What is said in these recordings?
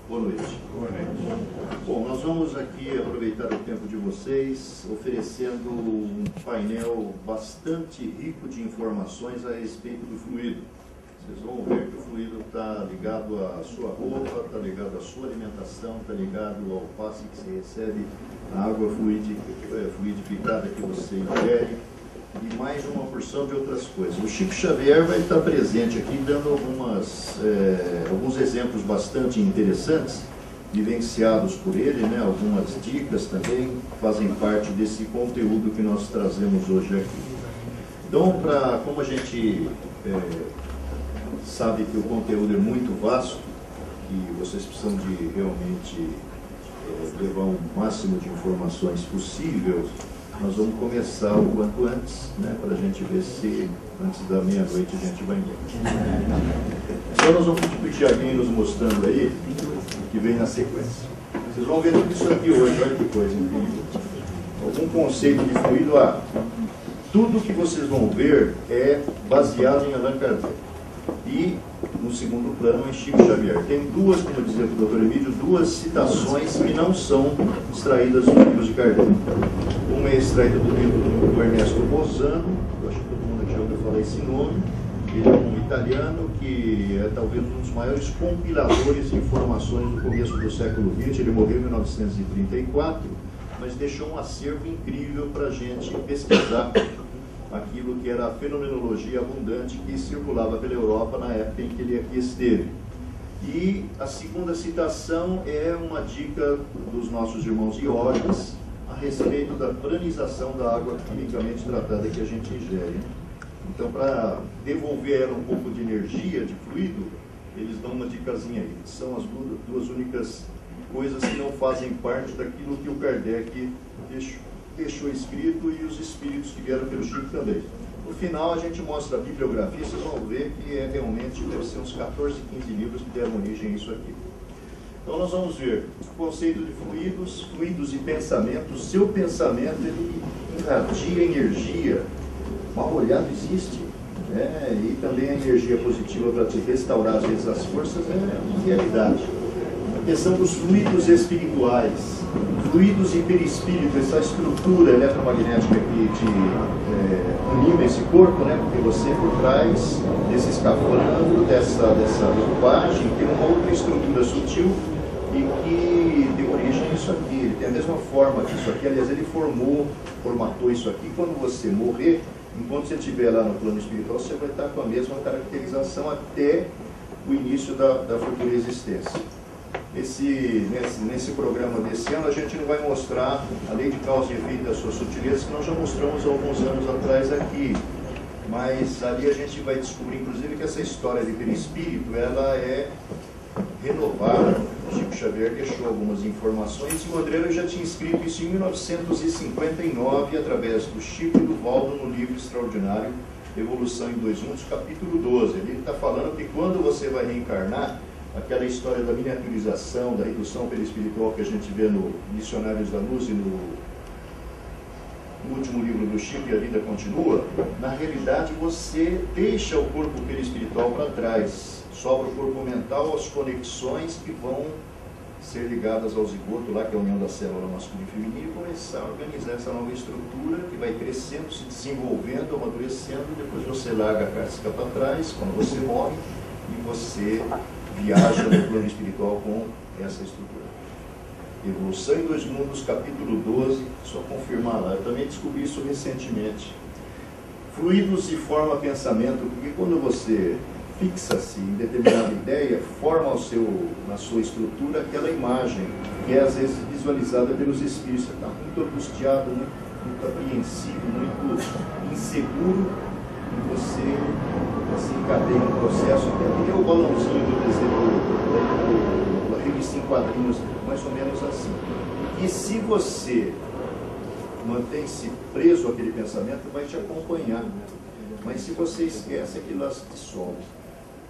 Boa noite. Boa noite. Bom, nós vamos aqui aproveitar o tempo de vocês, oferecendo um painel bastante rico de informações a respeito do fluido. Vocês vão ver que o fluido está ligado à sua roupa, está ligado à sua alimentação, está ligado ao passe que você recebe, a água fluidificada que você ingere, e mais uma porção de outras coisas. O Chico Xavier vai estar presente aqui dando alguns exemplos bastante interessantes, vivenciados por ele, né? Algumas dicas também fazem parte desse conteúdo que nós trazemos hoje aqui. Então, como a gente sabe que o conteúdo é muito vasto e vocês precisam de realmente levar o máximo de informações possível, nós vamos começar o quanto antes, né, para a gente ver se antes da meia-noite a gente vai embora. Então nós vamos pedir para o Tiaguinho nos mostrando aí o que vem na sequência. Vocês vão ver tudo isso aqui hoje, olha que coisa incrível. Algum conceito de fluido, tudo que vocês vão ver é baseado em Allan Kardec. E, no segundo plano, em Chico Xavier. Tem duas, como dizia o Dr. Emílio, duas citações que não são extraídas dos livros de Kardec. Uma é extraída do livro do Ernesto Bosano, eu acho que todo mundo aqui já ouviu falar esse nome. Ele é um italiano que é talvez um dos maiores compiladores de informações do começo do século XX. Ele morreu em 1934, mas deixou um acervo incrível para a gente pesquisar aquilo que era a fenomenologia abundante que circulava pela Europa na época em que ele aqui esteve. E a segunda citação é uma dica dos nossos irmãos iogues a respeito da pranização da água quimicamente tratada que a gente ingere. Então, para devolver ela um pouco de energia, de fluido, eles dão uma dicasinha aí. São as duas únicas coisas que não fazem parte daquilo que o Kardec deixou escrito e os espíritos que vieram pelo Chico também. No final a gente mostra a bibliografia, vocês vão ver que realmente deve ser uns 14, 15 livros que deram origem a isso aqui. Então nós vamos ver o conceito de fluidos e pensamentos. Seu pensamento, ele irradia energia. Mal olhado existe. E também a energia positiva para te restaurar às vezes as forças é uma realidade. A questão dos fluidos espirituais, fluidos e perispírito, essa estrutura eletromagnética que te anima esse corpo, né? Porque você por trás desse escafandro, dessa roupagem, tem uma outra estrutura sutil e que deu origem a isso aqui. Ele tem a mesma forma que isso aqui, aliás, ele formatou isso aqui. Quando você morrer, enquanto você estiver lá no plano espiritual, você vai estar com a mesma caracterização até o início da futura existência. Nesse programa desse ano, a gente não vai mostrar a lei de causa e efeito das suas sutilezas, que nós já mostramos há alguns anos atrás aqui. Mas ali a gente vai descobrir, inclusive, que essa história de perispírito, ela é renovada. O Chico Xavier deixou algumas informações e o André já tinha escrito isso em 1959, através do Chico e do Valdo, no livro extraordinário Evolução em 2 Mundos, capítulo 12. Ele está falando que quando você vai reencarnar, aquela história da miniaturização, da redução perispiritual que a gente vê no Missionários da Luz e no último livro do Chico, E a Vida Continua, na realidade você deixa o corpo perispiritual para trás, sobra o corpo mental, as conexões que vão ser ligadas ao zigoto, lá que é a união da célula masculina e feminina, e começar a organizar essa nova estrutura que vai crescendo, se desenvolvendo, amadurecendo, depois você larga a casca para trás, quando você morre, e você viaja no plano espiritual com essa estrutura. Evolução em 2 Mundos, capítulo 12, só confirmar lá. Eu também descobri isso recentemente. Fluidos e forma pensamento, porque quando você fixa-se em determinada ideia, forma na sua estrutura aquela imagem, que é às vezes visualizada pelos espíritos. Você está muito angustiado, muito apreensivo, muito inseguro, e você encadeia um processo que é o balãozinho do desenho da revista em quadrinhos, mais ou menos assim. E se você mantém-se preso àquele pensamento, vai te acompanhar. Mas se você esquece, aquilo lá se dissolve.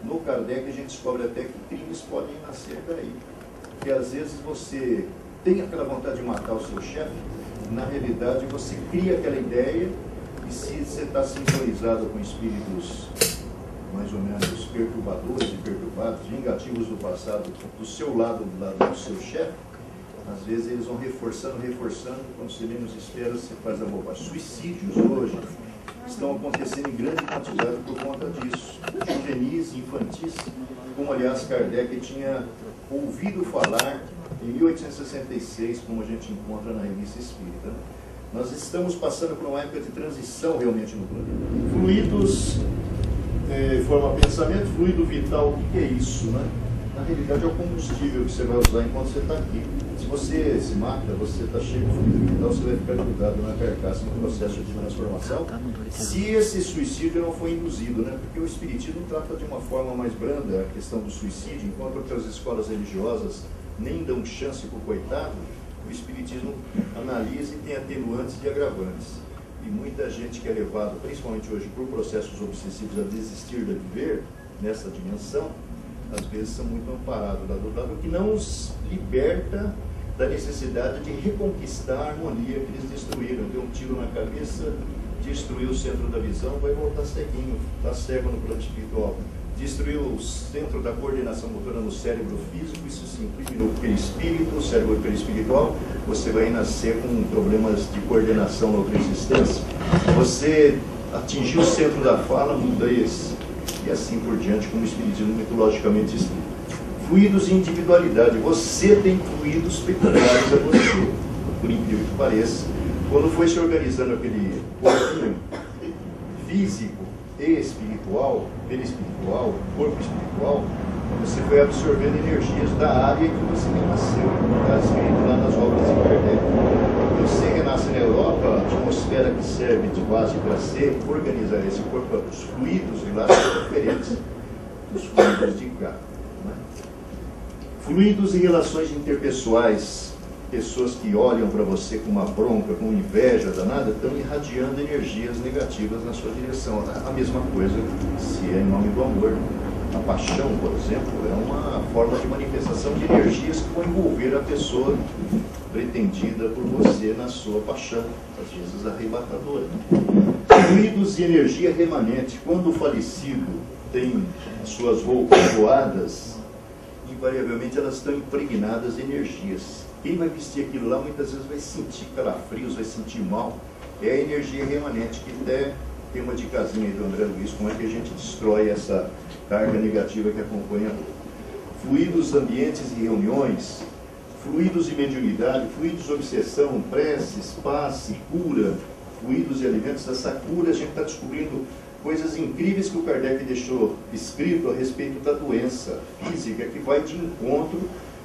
No Kardec a gente descobre até que crimes podem nascer daí. Porque às vezes você tem aquela vontade de matar o seu chefe, na realidade você cria aquela ideia, e se você está sintonizado com espíritos mais ou menos perturbadores e perturbados, vingativos do passado, do seu lado, do lado do seu chefe, às vezes eles vão reforçando, quando você menos espera, você faz a bobagem. Suicídios hoje estão acontecendo em grande quantidade por conta disso. Juvenis, infantis, como aliás Kardec tinha ouvido falar em 1866, como a gente encontra na Revista Espírita, né? Nós estamos passando por uma época de transição realmente no planeta. Fluidos, forma pensamento, fluido vital, o que é isso, né? Na realidade é o combustível que você vai usar enquanto você está aqui. Se você se mata, você está cheio de fluido vital, você vai ficar grudado na carcaça no processo de transformação, se esse suicídio não for induzido, né? Porque o Espiritismo trata de uma forma mais branda a questão do suicídio, enquanto outras escolas religiosas nem dão chance para o coitado, o Espiritismo analisa e tem atenuantes e agravantes. E muita gente que é levado, principalmente hoje, por processos obsessivos a desistir de viver nessa dimensão, às vezes são muito amparados lá do lado, o que não os liberta da necessidade de reconquistar a harmonia que eles destruíram. Deu um tiro na cabeça, destruiu o centro da visão, vai voltar ceguinho, está cego no plano espiritual. Destruiu o centro da coordenação motora no cérebro físico, isso se imprime no perispírito, o cérebro perispiritual, você vai nascer com problemas de coordenação na outra existência. Você atingiu o centro da fala, muda esse. E assim por diante, como o Espiritismo mitologicamente explica. Fluidos e individualidade. Você tem fluidos peculiares a você, por incrível que pareça. Quando foi se organizando aquele corpinho físico e espiritual, perispiritual, corpo espiritual, você foi absorvendo energias da área que você renasceu. Está escrito lá nas obras de Kardec. Você renasce na Europa, a atmosfera que serve de base para você organizar esse corpo, os fluidos de lá são diferentes dos fluidos de cá. Né? Fluidos e relações interpessoais. Pessoas que olham para você com uma bronca, com inveja danada, estão irradiando energias negativas na sua direção. A mesma coisa se é em nome do amor. A paixão, por exemplo, é uma forma de manifestação de energias que vão envolver a pessoa pretendida por você na sua paixão, às vezes arrebatadora. Fluidos e energia remanente. Quando o falecido tem as suas roupas doadas, invariavelmente elas estão impregnadas de energias. Quem vai vestir aquilo lá muitas vezes vai sentir calafrios, vai sentir mal. É a energia remanente, que até tem uma dicasinha aí do André Luiz, como é que a gente destrói essa carga negativa que acompanha a roupa. Fluidos, ambientes e reuniões, fluidos e mediunidade, fluidos, obsessão, preces, passe, cura, fluidos e alimentos. Essa cura a gente está descobrindo coisas incríveis que o Kardec deixou escrito a respeito da doença física, que vai de encontro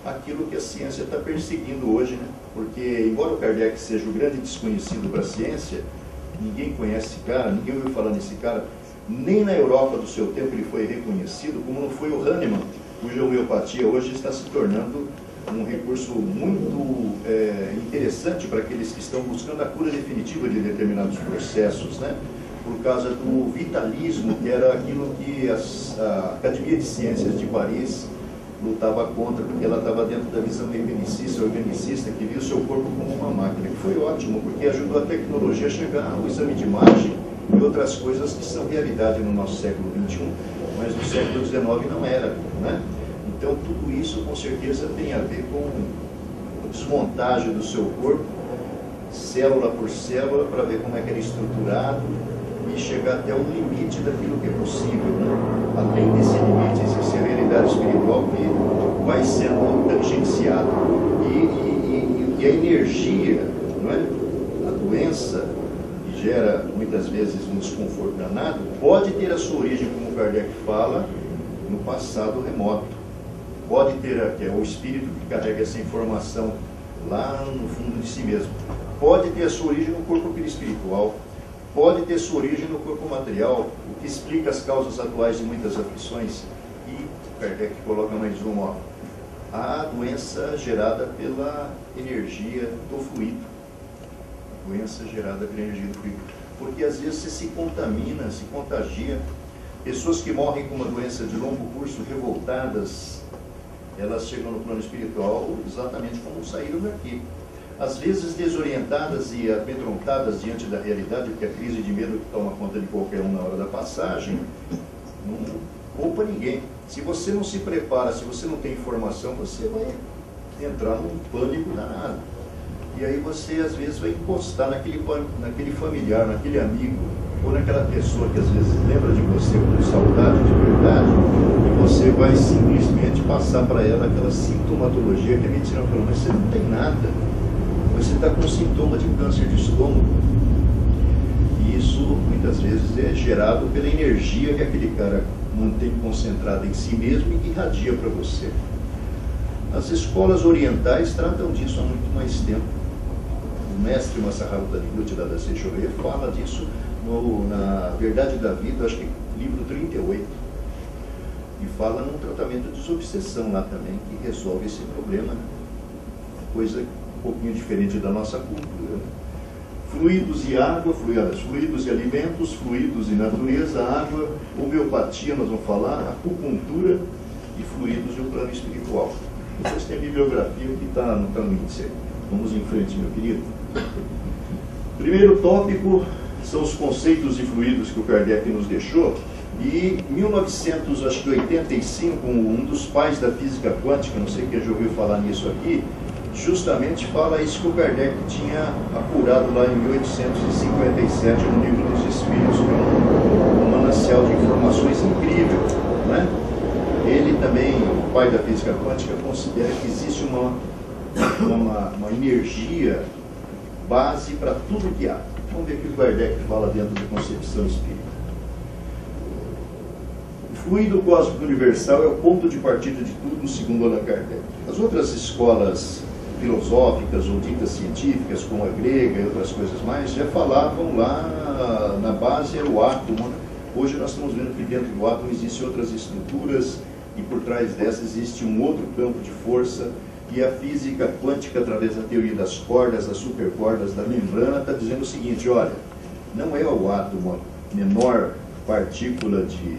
àquilo que a ciência está perseguindo hoje, né? Porque, embora o Kardec seja o grande desconhecido para a ciência, ninguém conhece esse cara, ninguém ouviu falar nesse cara, nem na Europa do seu tempo ele foi reconhecido, como não foi o Hahnemann, cuja homeopatia hoje está se tornando um recurso muito interessante para aqueles que estão buscando a cura definitiva de determinados processos, né? Por causa do vitalismo, que era aquilo que a Academia de Ciências de Paris lutava contra, porque ela estava dentro da visão mecanicista, organicista, que via o seu corpo como uma máquina, que foi ótimo, porque ajudou a tecnologia a chegar ao exame de imagem e outras coisas que são realidade no nosso século XXI, mas no século XIX não era, né? Então tudo isso com certeza tem a ver com a desmontagem do seu corpo, célula por célula, para ver como é que ele é estruturado e chegar até o limite daquilo que é possível, né? Além desse limite, existe a realidade espiritual que vai sendo tangenciada. E a energia, não é? A doença, que gera muitas vezes um desconforto danado, pode ter a sua origem, como o Kardec fala, no passado remoto. Pode ter, que é o espírito que carrega essa informação lá no fundo de si mesmo. Pode ter a sua origem no corpo perispiritual. Pode ter sua origem no corpo material, o que explica as causas atuais de muitas aflições. E Kardec coloca mais uma, ó, a doença gerada pela energia do fluido. A doença gerada pela energia do fluido. Porque às vezes você se contamina, se contagia. Pessoas que morrem com uma doença de longo curso, revoltadas, elas chegam no plano espiritual exatamente como saíram daqui. Às vezes desorientadas e amedrontadas diante da realidade, porque a crise de medo que toma conta de qualquer um na hora da passagem, Não poupa ninguém. Se você não se prepara, se você não tem informação, você vai entrar num pânico danado. E aí você, às vezes, vai encostar naquele familiar, naquele amigo, ou naquela pessoa que, às vezes, lembra de você com saudade de verdade, e você vai simplesmente passar para ela aquela sintomatologia que a medicina falou, mas você não tem nada. Você está com sintoma de câncer de estômago. E isso, muitas vezes, é gerado pela energia que aquele cara mantém concentrada em si mesmo e que irradia para você. As escolas orientais tratam disso há muito mais tempo. O mestre Masaharu Taniguchi da Seishoei fala disso na Verdade da Vida, acho que livro 38. E fala num tratamento de desobsessão lá também, que resolve esse problema, né? Coisa um pouquinho diferente da nossa cultura, né? Fluidos e água, fluidos e alimentos, fluidos e natureza, água, homeopatia, nós vamos falar, acupuntura e fluidos e o plano espiritual. Depois tem a bibliografia que está no índice. Vamos em frente, meu querido. Primeiro tópico são os conceitos de fluidos que o Kardec nos deixou. E em 1985, um dos pais da física quântica, não sei quem já ouviu falar nisso aqui, justamente fala isso que o Kardec tinha apurado lá em 1857 no Livro dos Espíritos, que é um manancial de informações incrível, né? Ele também, o pai da física quântica, considera que existe uma energia base para tudo que há. Vamos ver o que o Kardec fala dentro da concepção espírita. O fluido cósmico universal é o ponto de partida de tudo, segundo Allan Kardec. As outras escolas filosóficas ou ditas científicas, como a grega e outras coisas mais, já falavam lá na base era o átomo. Hoje nós estamos vendo que dentro do átomo existem outras estruturas e por trás dessa existe um outro campo de força, e a física quântica, através da teoria das cordas, das supercordas, da membrana, está dizendo o seguinte: olha, não é o átomo a menor partícula de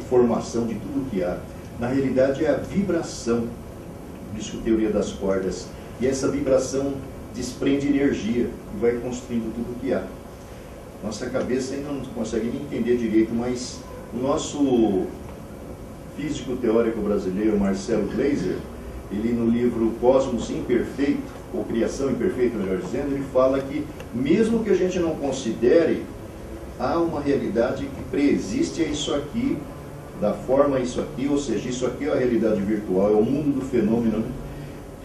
formação de tudo que há. Na realidade é a vibração, por isso que a teoria das cordas, e essa vibração desprende energia e vai construindo tudo que há. Nossa cabeça ainda não consegue nem entender direito, mas o nosso físico teórico brasileiro, Marcelo Gleiser, ele no livro Cosmos Imperfeito, ou Criação Imperfeita, melhor dizendo, ele fala que mesmo que a gente não considere, há uma realidade que preexiste, é isso aqui, da forma isso aqui, ou seja, isso aqui é a realidade virtual, é o mundo do fenômeno, né?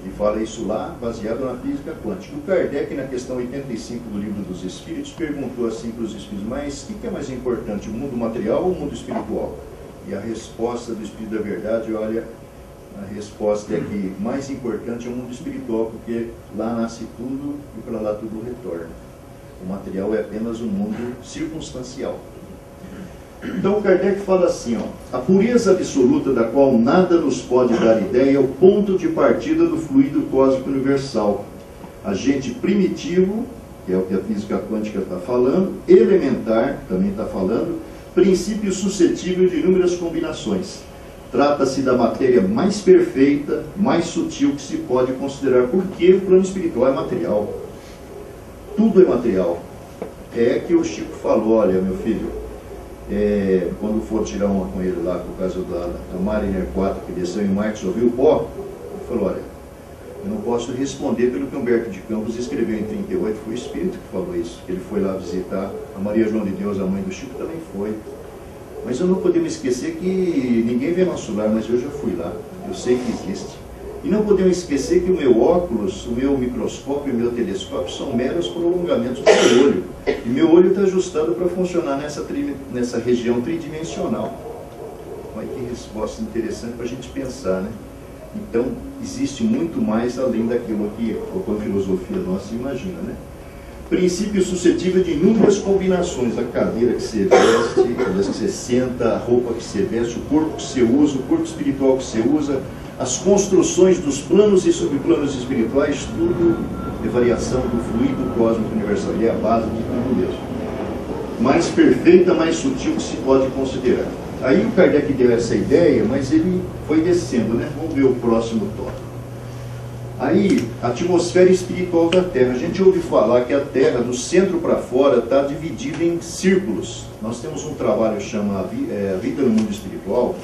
Ele fala isso lá, baseado na física quântica. O Kardec, na questão 85 do Livro dos Espíritos, perguntou assim para os Espíritos: mas o que é mais importante, o mundo material ou o mundo espiritual? E a resposta do Espírito da Verdade, olha, a resposta é que mais importante é o mundo espiritual, porque lá nasce tudo e para lá tudo retorna. O material é apenas um mundo circunstancial. Então Kardec fala assim, ó: a pureza absoluta da qual nada nos pode dar ideia é o ponto de partida do fluido cósmico universal. Agente primitivo, que é o que a física quântica está falando, elementar, também está falando, princípio suscetível de inúmeras combinações. Trata-se da matéria mais perfeita, mais sutil que se pode considerar, porque o plano espiritual é material. Tudo é material. É que o Chico falou: olha, meu filho, quando for tirar uma com ele lá, por causa da Mariner 4, que desceu em Marte, só viu o pó, ele falou: olha, eu não posso responder pelo que Humberto de Campos escreveu em 38, foi o Espírito que falou isso, que ele foi lá visitar, a Maria João de Deus, a mãe do Chico, também foi. Mas eu não podemos esquecer que ninguém vê nosso lar, mas eu já fui lá, eu sei que existe. E não podemos esquecer que o meu óculos, o meu microscópio e o meu telescópio são meros prolongamentos do meu olho. E meu olho está ajustado para funcionar nessa região tridimensional. Olha que resposta interessante para a gente pensar, né? Então, existe muito mais além daquilo que a filosofia nossa imagina, né? Princípio suscetível de inúmeras combinações: a cadeira que você veste, a cadeira que você senta, a roupa que você veste, o corpo que você usa, o corpo espiritual que você usa, as construções dos planos e subplanos espirituais, tudo é variação do fluido cósmico universal, e é a base de tudo mesmo. Mais perfeita, mais sutil que se pode considerar. Aí o Kardec deu essa ideia, mas ele foi descendo, né? Vamos ver o próximo tópico. Aí, a atmosfera espiritual da Terra. A gente ouve falar que a Terra, do centro para fora, está dividida em círculos. Nós temos um trabalho que chama A Vida no Mundo Espiritual,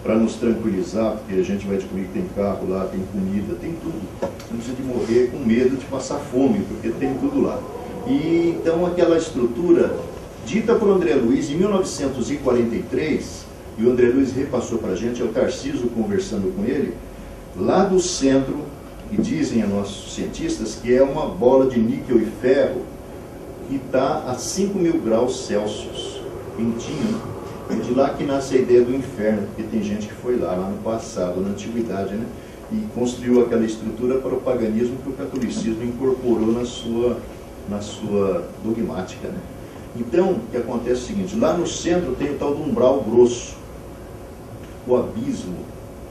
para nos tranquilizar, porque a gente vai descobrir que tem carro lá, tem comida, tem tudo. Não precisa de morrer com medo de passar fome, porque tem tudo lá. E então aquela estrutura, dita por André Luiz em 1943, e o André Luiz repassou para a gente, é o Tarcísio conversando com ele, lá do centro, e dizem a nossos cientistas que é uma bola de níquel e ferro que está a 5.000 graus Celsius, quentinho. É de lá que nasce a ideia do inferno, porque tem gente que foi lá no passado, na antiguidade, né? E construiu aquela estrutura para o paganismo que o catolicismo incorporou na sua dogmática, né? Então, o que acontece é o seguinte, lá no centro tem o tal do umbral grosso, o abismo,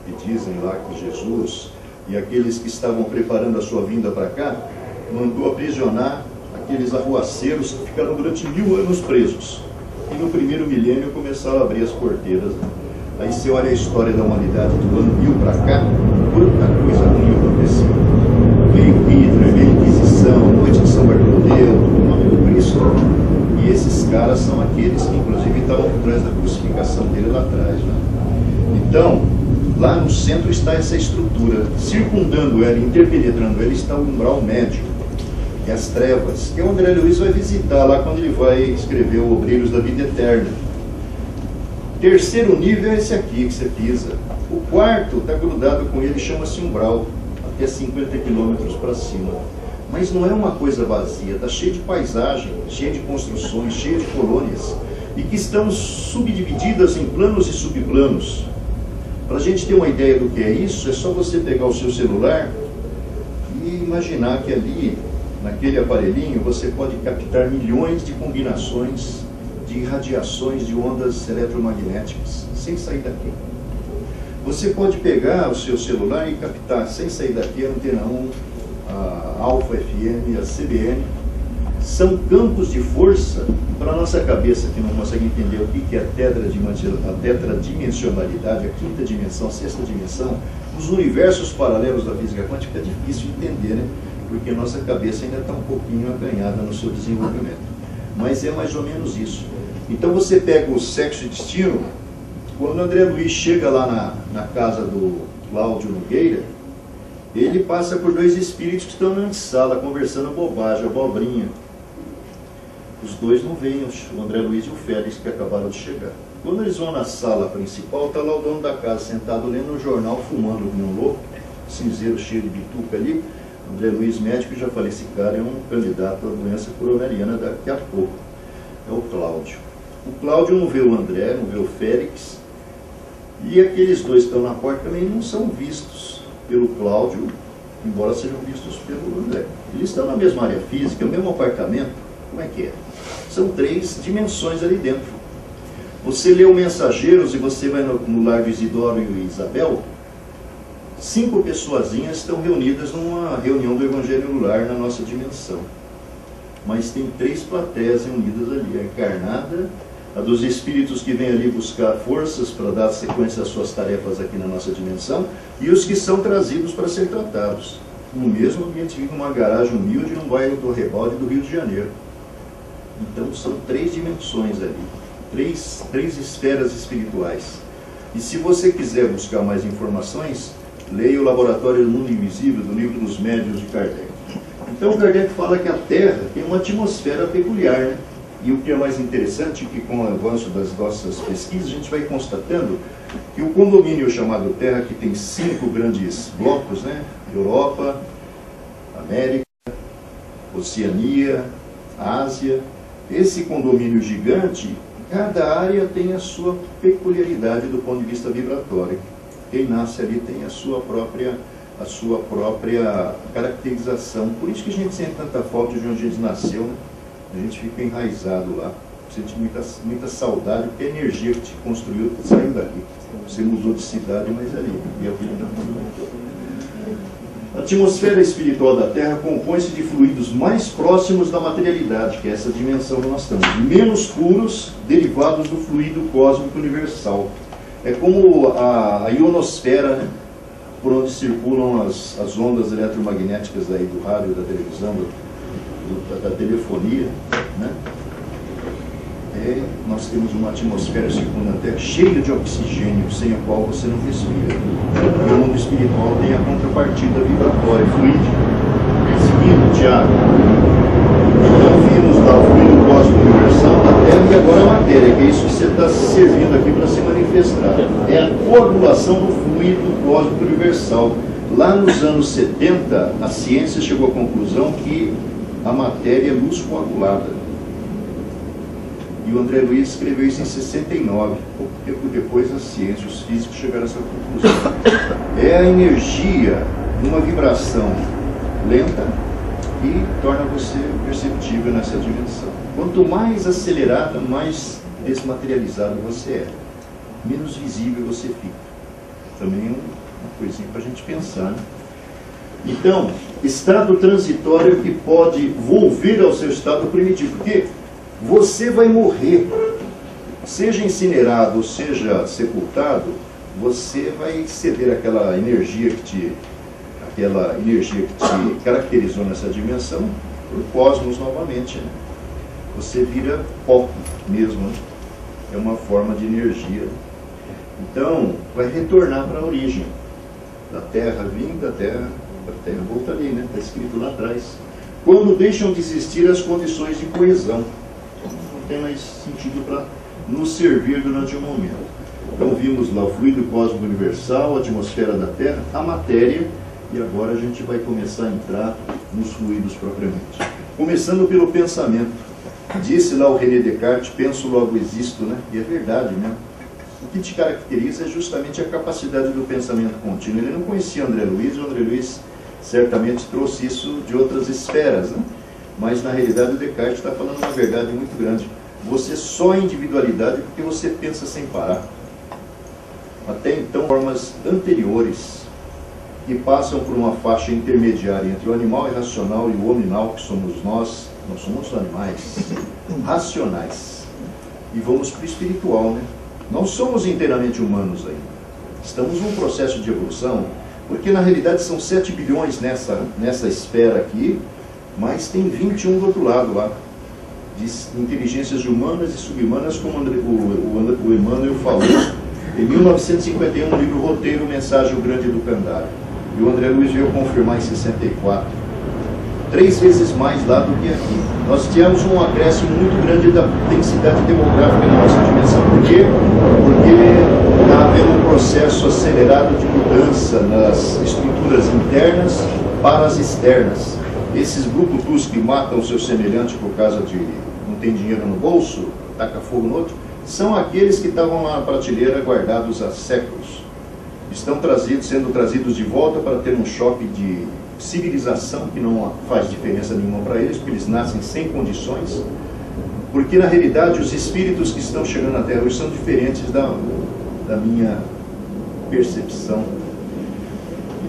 que dizem lá que Jesus e aqueles que estavam preparando a sua vinda para cá, mandou aprisionar aqueles arruaceiros que ficaram durante 1000 anos presos. E no primeiro milênio começaram a abrir as porteiras. Aí você olha a história da humanidade do ano 1000 para cá, quanta coisa ruim aconteceu. Veio Hitler, veio a Inquisição, Noite de São Bartolomeu, o nome do Cristo. E esses caras são aqueles que inclusive estavam por trás da crucificação dele lá atrás, né? Então, lá no centro está essa estrutura, circundando ela, interpenetrando ela, está o umbral médio, e as trevas, que o André Luiz vai visitar lá quando ele vai escrever o Obreiros da Vida Eterna. Terceiro nível é esse aqui que você pisa. O quarto está grudado com ele, chama-se umbral, até 50 quilômetros para cima. Mas não é uma coisa vazia, está cheio de paisagem, cheio de construções, cheio de colônias, e que estão subdivididas em planos e subplanos. Para a gente ter uma ideia do que é isso, é só você pegar o seu celular e imaginar que ali, naquele aparelhinho, você pode captar milhões de combinações de radiações de ondas eletromagnéticas, sem sair daqui. Você pode pegar o seu celular e captar, sem sair daqui, a Antena 1, a Alfa FM, a CBN. São campos de força para a nossa cabeça, que não consegue entender o que é a tetradimensionalidade, a quinta dimensão, a sexta dimensão, os universos paralelos da física quântica. É difícil de entender, né? Porque a nossa cabeça ainda está um pouquinho acanhada no seu desenvolvimento. Mas é mais ou menos isso. Então você pega o Sexo e Destino, quando André Luiz chega lá na casa do Cláudio Nogueira, ele passa por dois espíritos que estão na sala conversando bobagem, abobrinha. Os dois não veem, o André Luiz e o Félix, que acabaram de chegar. Quando eles vão na sala principal, está lá o dono da casa sentado lendo um jornal, fumando como um louco, cinzeiro cheio de bituca ali. André Luiz, médico, já falei, esse cara é um candidato à doença coronariana daqui a pouco. É o Cláudio. O Cláudio não vê o André, não vê o Félix. E aqueles dois que estão na porta também não são vistos pelo Cláudio, embora sejam vistos pelo André. Eles estão na mesma área física, no mesmo apartamento. Como é que é? São 3 dimensões ali dentro. Você lê o Mensageiros e você vai no lar de Isidoro e Isabel, 5 pessoazinhas estão reunidas numa reunião do Evangelho no Lar na nossa dimensão. Mas tem 3 plateias reunidas ali, a encarnada, a dos espíritos que vêm ali buscar forças para dar sequência às suas tarefas aqui na nossa dimensão, e os que são trazidos para ser tratados. No mesmo ambiente, vive numa garagem humilde num bairro do Rebalde do Rio de Janeiro. Então são 3 dimensões ali, 3 esferas espirituais. E se você quiser buscar mais informações, leia o Laboratório do Mundo Invisível, do Livro dos Médiuns de Kardec. Então Kardec fala que a Terra tem uma atmosfera peculiar, né? E o que é mais interessante é que com o avanço das nossas pesquisas, a gente vai constatando que o condomínio chamado Terra, que tem 5 grandes blocos, né? Europa, América, Oceania, Ásia. Esse condomínio gigante, cada área tem a sua peculiaridade do ponto de vista vibratório. Quem nasce ali tem a sua própria caracterização. Por isso que a gente sente tanta falta de onde a gente nasceu, né? A gente fica enraizado lá, sente muita saudade, porque a energia que te construiu saiu daqui. Você mudou de cidade, mas ali. E a vida está tudo. A atmosfera espiritual da Terra compõe-se de fluidos mais próximos da materialidade, que é essa dimensão que nós estamos, menos puros, derivados do fluido cósmico universal. É como a ionosfera, né? por onde circulam as ondas eletromagnéticas aí do rádio, da televisão, da telefonia, né? Nós temos uma atmosfera circundante Terra cheia de oxigênio, sem a qual você não respira. E o mundo espiritual tem a contrapartida vibratória, fluídica, seguindo Tiago. Então vimos lá o fluido cósmico universal da Terra e agora a matéria, que é isso que você está servindo aqui para se manifestar. É a coagulação do fluido cósmico universal. Lá nos anos 70, a ciência chegou à conclusão que a matéria é luz coagulada. E o André Luiz escreveu isso em 69. Pouco tempo depois, a ciência, os físicos chegaram a essa conclusão. É a energia numa vibração lenta que torna você perceptível nessa dimensão. Quanto mais acelerada, mais desmaterializado você é. Menos visível você fica. Também é uma coisinha para a gente pensar, né? Então, estado transitório que pode volver ao seu estado primitivo. Porque você vai morrer, seja incinerado ou seja sepultado, você vai ceder aquela energia que te caracterizou nessa dimensão para o cosmos novamente, né? Você vira pó mesmo, né? É uma forma de energia. Então, vai retornar para a origem. Da Terra vim, da Terra volta ali, né? Está escrito lá atrás. Quando deixam de existir as condições de coesão. Não tem mais sentido para nos servir durante um momento. Então vimos lá o fluido cósmico universal, a atmosfera da Terra, a matéria, e agora a gente vai começar a entrar nos fluidos propriamente. Começando pelo pensamento. Disse lá o René Descartes, penso logo existo, né? E é verdade, né? O que te caracteriza é justamente a capacidade do pensamento contínuo. Ele não conhecia André Luiz, o André Luiz certamente trouxe isso de outras esferas, né? Mas na realidade o Descartes está falando uma verdade muito grande. Você só é individualidade porque você pensa sem parar. Até então, formas anteriores que passam por uma faixa intermediária entre o animal irracional e o hominal, que somos nós somos animais racionais. E vamos para o espiritual, né? Não somos inteiramente humanos ainda. Estamos num processo de evolução, porque na realidade são 7 bilhões nessa esfera aqui, mas tem 21 do outro lado lá, de inteligências humanas e subhumanas, como o Emmanuel falou em 1951, no livro Roteiro, Mensagem, o Grande Educandário. E o André Luiz veio confirmar em 64. 3 vezes mais lá do que aqui. Nós tivemos um acréscimo muito grande da densidade demográfica na nossa dimensão. Por quê? Porque está havendo um processo acelerado de mudança nas estruturas internas para as externas. Esses brucutus que matam o seu semelhante por causa de não tem dinheiro no bolso, taca fogo no outro, são aqueles que estavam lá na prateleira guardados há séculos. Estão sendo trazidos de volta para ter um choque de civilização que não faz diferença nenhuma para eles, porque eles nascem sem condições, porque na realidade os espíritos que estão chegando na Terra hoje são diferentes da minha percepção.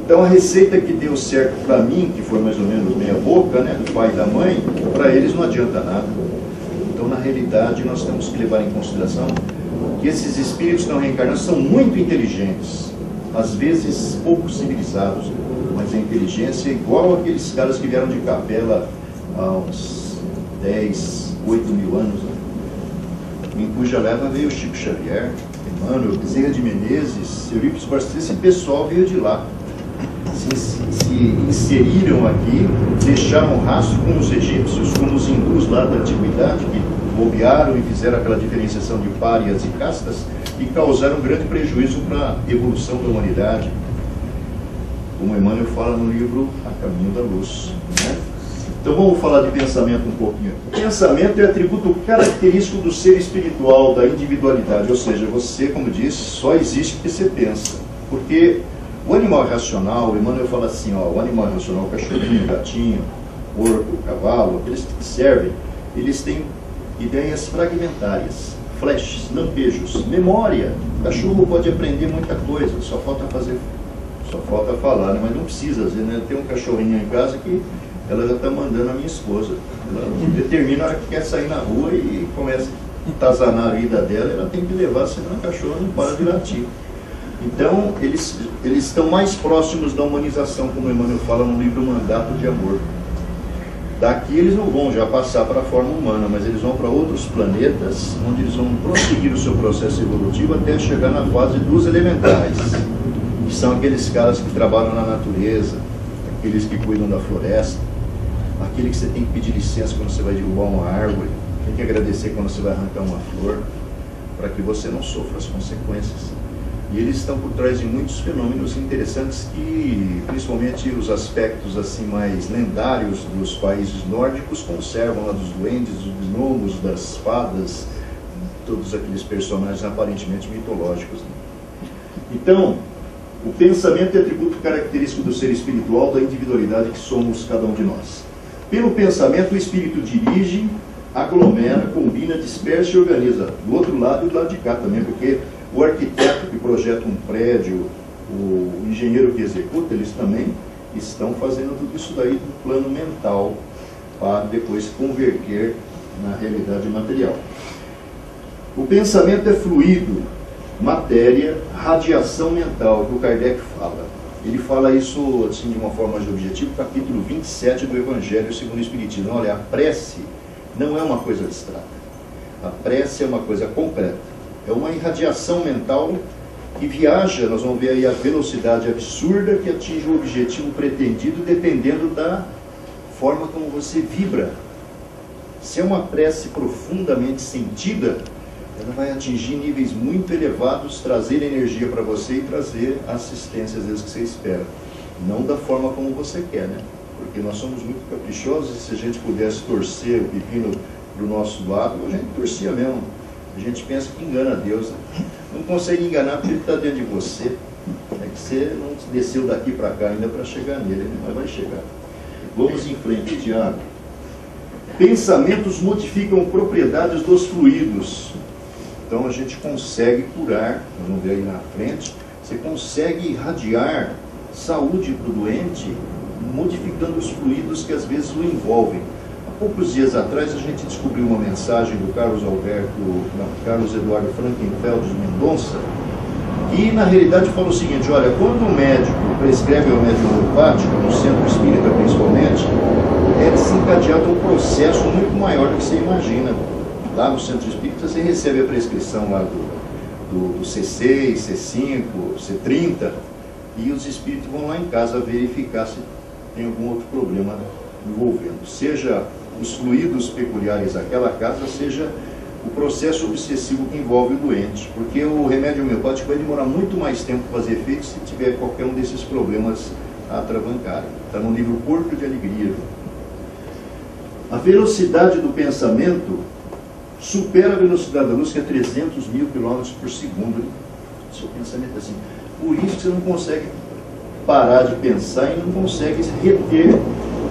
Então a receita que deu certo para mim, que foi mais ou menos meia boca, né, do pai e da mãe, para eles não adianta nada. Então na realidade nós temos que levar em consideração que esses espíritos não reencarnados são muito inteligentes, às vezes pouco civilizados, mas a inteligência é igual aqueles caras que vieram de Capela há uns 8 mil anos, né? Em cuja leva veio Chico Xavier, Emmanuel, Bezerra de Menezes, Eurípides Barçanufo. Esse pessoal veio de lá. Se inseriram aqui, deixaram rastro com os egípcios, com os hindus lá da antiguidade, que bobearam e fizeram aquela diferenciação de párias e castas e causaram um grande prejuízo para a evolução da humanidade, como Emmanuel fala no livro A Caminho da Luz, né? Então vamos falar de pensamento um pouquinho. O pensamento é atributo característico do ser espiritual, da individualidade, ou seja, você, como disse, só existe porque você pensa. Porque o animal irracional, o Emmanuel fala assim, ó, o animal irracional, o cachorrinho, o gatinho, o porco, o cavalo, aqueles que servem, eles têm ideias fragmentárias, flashes, lampejos, memória. O cachorro pode aprender muita coisa, só falta falar, né? Mas não precisa, às vezes, né? Tem um cachorrinho em casa que ela já está mandando a minha esposa. Ela determina a hora que quer sair na rua e começa a tazanar a vida dela, ela tem que levar, senão a cachorra não para de latir. Então, eles estão mais próximos da humanização, como Emmanuel fala no livro Mandato de Amor. Daqui eles não vão já passar para a forma humana, mas eles vão para outros planetas, onde eles vão prosseguir o seu processo evolutivo até chegar na fase dos elementais, que são aqueles caras que trabalham na natureza, aqueles que cuidam da floresta, aquele que você tem que pedir licença quando você vai derrubar uma árvore, tem que agradecer quando você vai arrancar uma flor, para que você não sofra as consequências. E eles estão por trás de muitos fenômenos interessantes que, principalmente os aspectos assim mais lendários dos países nórdicos, conservam lá dos duendes, dos gnomos, das fadas, todos aqueles personagens aparentemente mitológicos. Então, o pensamento é atributo característico do ser espiritual, da individualidade que somos cada um de nós. Pelo pensamento, o espírito dirige, aglomera, combina, dispersa e organiza. Do outro lado e do lado de cá também, porque o arquiteto que projeta um prédio, o engenheiro que executa, eles também estão fazendo tudo isso daí do plano mental para depois converter na realidade material. O pensamento é fluido, matéria, radiação mental, que o Kardec fala. Ele fala isso assim, de uma forma mais objetiva, capítulo 27 do Evangelho segundo o Espiritismo. Olha, a prece não é uma coisa abstrata. A prece é uma coisa concreta. É uma irradiação mental que viaja, nós vamos ver aí a velocidade absurda que atinge o objetivo pretendido dependendo da forma como você vibra. Se é uma prece profundamente sentida, ela vai atingir níveis muito elevados, trazer energia para você e trazer a assistência às vezes que você espera. Não da forma como você quer, né? Porque nós somos muito caprichosos e se a gente pudesse torcer o pepino para o nosso lado, a gente torcia mesmo. A gente pensa que engana Deus, né? Não consegue enganar porque ele está dentro de você. É que você não desceu daqui para cá ainda para chegar nele, mas vai chegar. Vamos em frente, Tiago. Pensamentos modificam propriedades dos fluidos. Então a gente consegue curar, nós vamos ver aí na frente, você consegue irradiar saúde para o doente, modificando os fluidos que às vezes o envolvem. Há poucos dias atrás a gente descobriu uma mensagem do Carlos Eduardo Frankenfeld de Mendonça, que na realidade fala o seguinte: olha, quando o médico prescreve o médium homeopático, no centro espírita principalmente, é desencadeado um processo muito maior do que você imagina. Lá no centro espírita você recebe a prescrição lá do C6, C5, C30, e os espíritos vão lá em casa verificar se tem algum outro problema envolvendo. Seja os fluidos peculiares daquela casa, seja o processo obsessivo que envolve o doente. Porque o remédio homeopático vai demorar muito mais tempo para fazer efeito se tiver qualquer um desses problemas a atravancarem. Está no livro Porto de Alegria. A velocidade do pensamento supera a velocidade da luz, que é 300 mil quilômetros por segundo. O seu pensamento é assim. Por isso que você não consegue parar de pensar e não consegue reter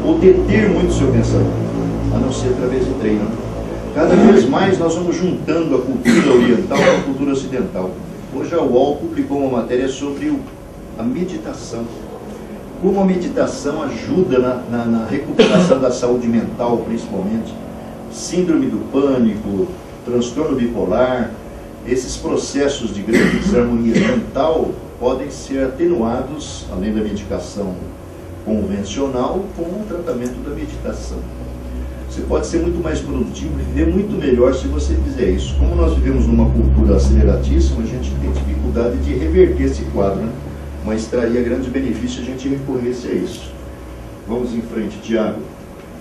ou deter muito o seu pensamento, a não ser através de treino. Cada vez mais nós vamos juntando a cultura oriental com a cultura ocidental. Hoje a UOL publicou uma matéria sobre a meditação. Como a meditação ajuda na recuperação da saúde mental, principalmente. Síndrome do pânico, transtorno bipolar, esses processos de grande desarmonia mental podem ser atenuados, além da medicação convencional, com o tratamento da meditação. Você pode ser muito mais produtivo e viver muito melhor se você fizer isso. Como nós vivemos numa cultura aceleratíssima, a gente tem dificuldade de reverter esse quadro, né? Mas traria grande benefício a gente recorresse a isso. Vamos em frente, Tiago.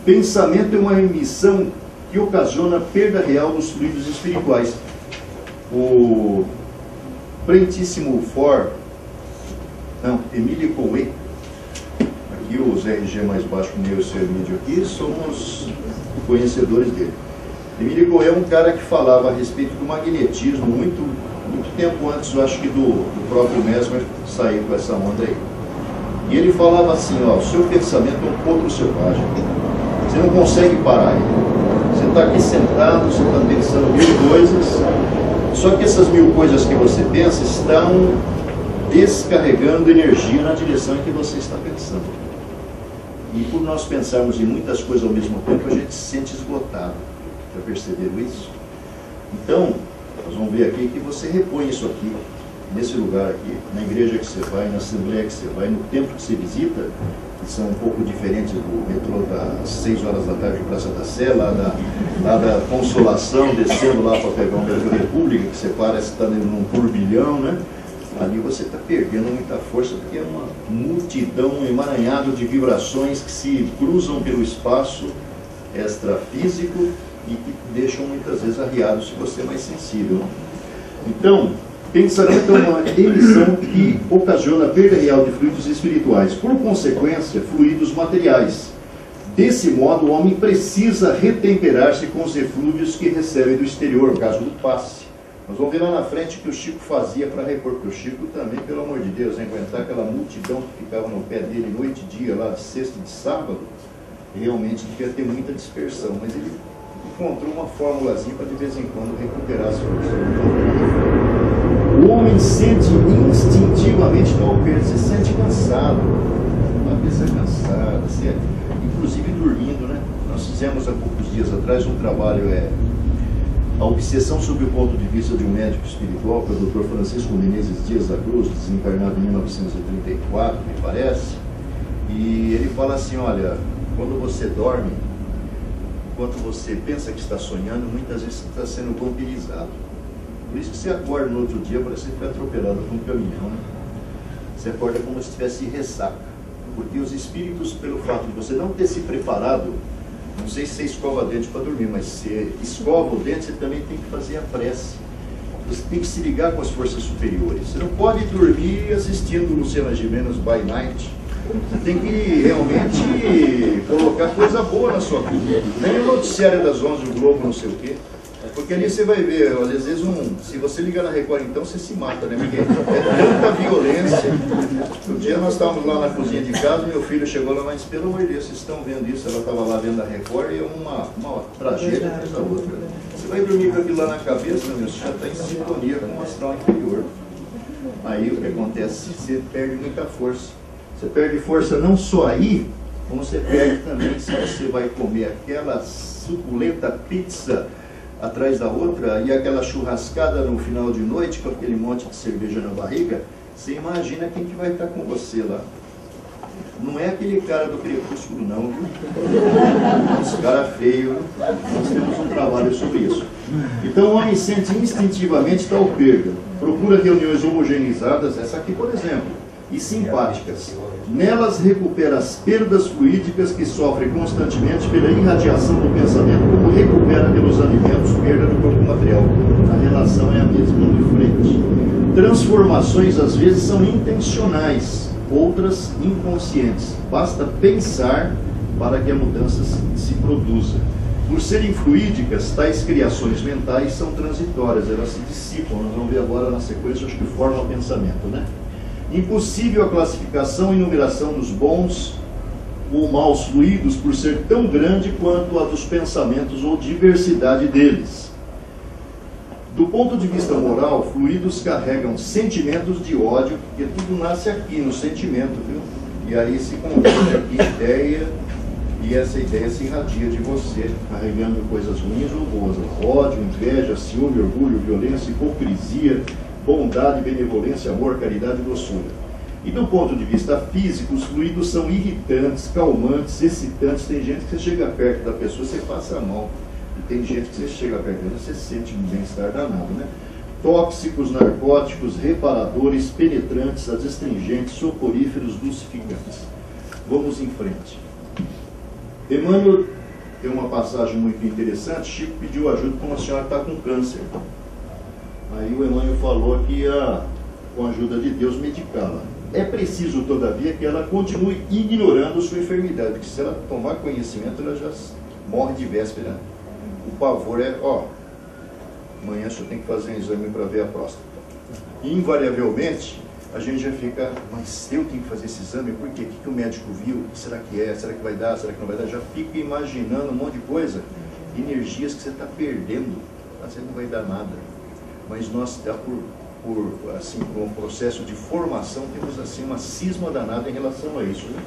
Pensamento é uma emissão que ocasiona perda real dos fluidos espirituais. O Prentíssimo Emílio Coué, aqui os RG mais baixo que o meu seu Emílio aqui, somos conhecedores dele. Emílio Coué é um cara que falava a respeito do magnetismo muito tempo antes, eu acho que do próprio Mesmer sair com essa onda aí. E ele falava assim, ó, o seu pensamento é um potro selvagem. Você não consegue parar ele. Você está aqui sentado, você está pensando mil coisas, só que essas mil coisas que você pensa estão descarregando energia na direção em que você está pensando. E por nós pensarmos em muitas coisas ao mesmo tempo, a gente se sente esgotado. Já perceberam isso? Então, nós vamos ver aqui que você repõe isso aqui. nesse lugar aqui, na igreja que você vai, na assembleia que você vai, no templo que você visita, que são um pouco diferentes do metrô das 6 horas da tarde de Praça da Sé, lá da Consolação, descendo lá para pegar o metrô República, que você parece que está num turbilhão, né? Ali você está perdendo muita força, porque é uma multidão, um emaranhado de vibrações que se cruzam pelo espaço extrafísico e que deixam muitas vezes arriado se você é mais sensível. Então, pensamento é uma emissão que ocasiona a perda real de fluidos espirituais, por consequência, fluidos materiais. Desse modo, o homem precisa retemperar-se com os eflúvios que recebe do exterior, no caso do passe. Nós vamos ver lá na frente o que o Chico fazia para repor, porque o Chico também, pelo amor de Deus, aguentar aquela multidão que ficava no pé dele noite e dia, lá de sexta e de sábado, realmente devia ter muita dispersão, mas ele encontrou uma formulazinha para de vez em quando recuperar as forças. O homem sente instintivamente tal perda, se sente cansado, uma cabeça cansada, inclusive dormindo, né? Nós fizemos há poucos dias atrás um trabalho, a obsessão sob o ponto de vista de um médico espiritual, que é o Dr. Francisco Menezes Dias da Cruz, desencarnado em 1934, me parece, e ele fala assim, olha, quando você dorme, enquanto você pensa que está sonhando, muitas vezes você está sendo vampirizado. Por isso que você acorda no outro dia, parece que foi atropelado por um caminhão, né? Você acorda como se estivesse ressaca, porque os espíritos, pelo fato de você não ter se preparado, não sei se você escova dente para dormir, mas se escova o dente, você também tem que fazer a prece. Você tem que se ligar com as forças superiores. Você não pode dormir assistindo Luciana Gimenez by Night. Você tem que realmente colocar coisa boa na sua vida. Nem o noticiário das 11 do Globo, não sei o quê. Porque ali você vai ver, às vezes, se você ligar na Record, então você se mata, né? Porque é tanta violência. Um dia nós estávamos lá na cozinha de casa, meu filho chegou lá, mas pelo amor de Deus, vocês estão vendo isso? Ela estava lá vendo a Record e é uma tragédia atrás da outra. Você vai dormir com aquilo lá na cabeça, meu, você já está em sintonia com o astral inferior. Aí o que acontece? Você perde muita força. Você perde força não só aí, como você perde também se você vai comer aquela suculenta pizza atrás da outra e aquela churrascada no final de noite com aquele monte de cerveja na barriga. Você imagina quem que vai estar com você lá. Não é aquele cara do crepúsculo não, viu? Esse cara feio. Nós temos um trabalho sobre isso. Então o homem sente instintivamente tal perda. Procura reuniões homogeneizadas, essa aqui por exemplo, e simpáticas. Nelas recupera as perdas fluídicas que sofre constantemente pela irradiação do pensamento, como recupera pelos alimentos perda do corpo material. A relação é a mesma, indo em frente. Transformações às vezes são intencionais, outras inconscientes. Basta pensar para que a mudança se produza. Por serem fluídicas, tais criações mentais são transitórias, elas se dissipam. Nós vamos ver agora na sequência, acho que forma o pensamento, né? Impossível a classificação e numeração dos bons ou maus fluidos por ser tão grande quanto a dos pensamentos ou diversidade deles. Do ponto de vista moral, fluidos carregam sentimentos de ódio, porque tudo nasce aqui no sentimento, viu? E aí se converte aqui ideia, e essa ideia se irradia de você, carregando coisas ruins ou boas. Ódio, inveja, ciúme, orgulho, violência, hipocrisia, bondade, benevolência, amor, caridade e doçura. E do ponto de vista físico, os fluidos são irritantes, calmantes, excitantes. Tem gente que você chega perto da pessoa, você passa a mão. E tem gente que você chega perto dela, você sente um bem-estar danado, né? Tóxicos, narcóticos, reparadores, penetrantes, adstringentes, soporíferos, dulcificantes. Vamos em frente. Emmanuel tem uma passagem muito interessante. Chico pediu ajuda como a senhora está com câncer. Aí o Emmanuel falou que ia, com a ajuda de Deus, medicá-la. É preciso, todavia, que ela continue ignorando sua enfermidade, porque se ela tomar conhecimento, ela já morre de véspera. O pavor é, amanhã só tem que fazer um exame para ver a próstata. Invariavelmente, a gente já fica, mas eu tenho que fazer esse exame, por quê? O que o médico viu? O que será que é? Será que vai dar? Será que não vai dar? Já fica imaginando um monte de coisa, energias que você está perdendo, você não vai dar nada. Mas nós, por um processo de formação, temos assim uma cisma danada em relação a isso, né?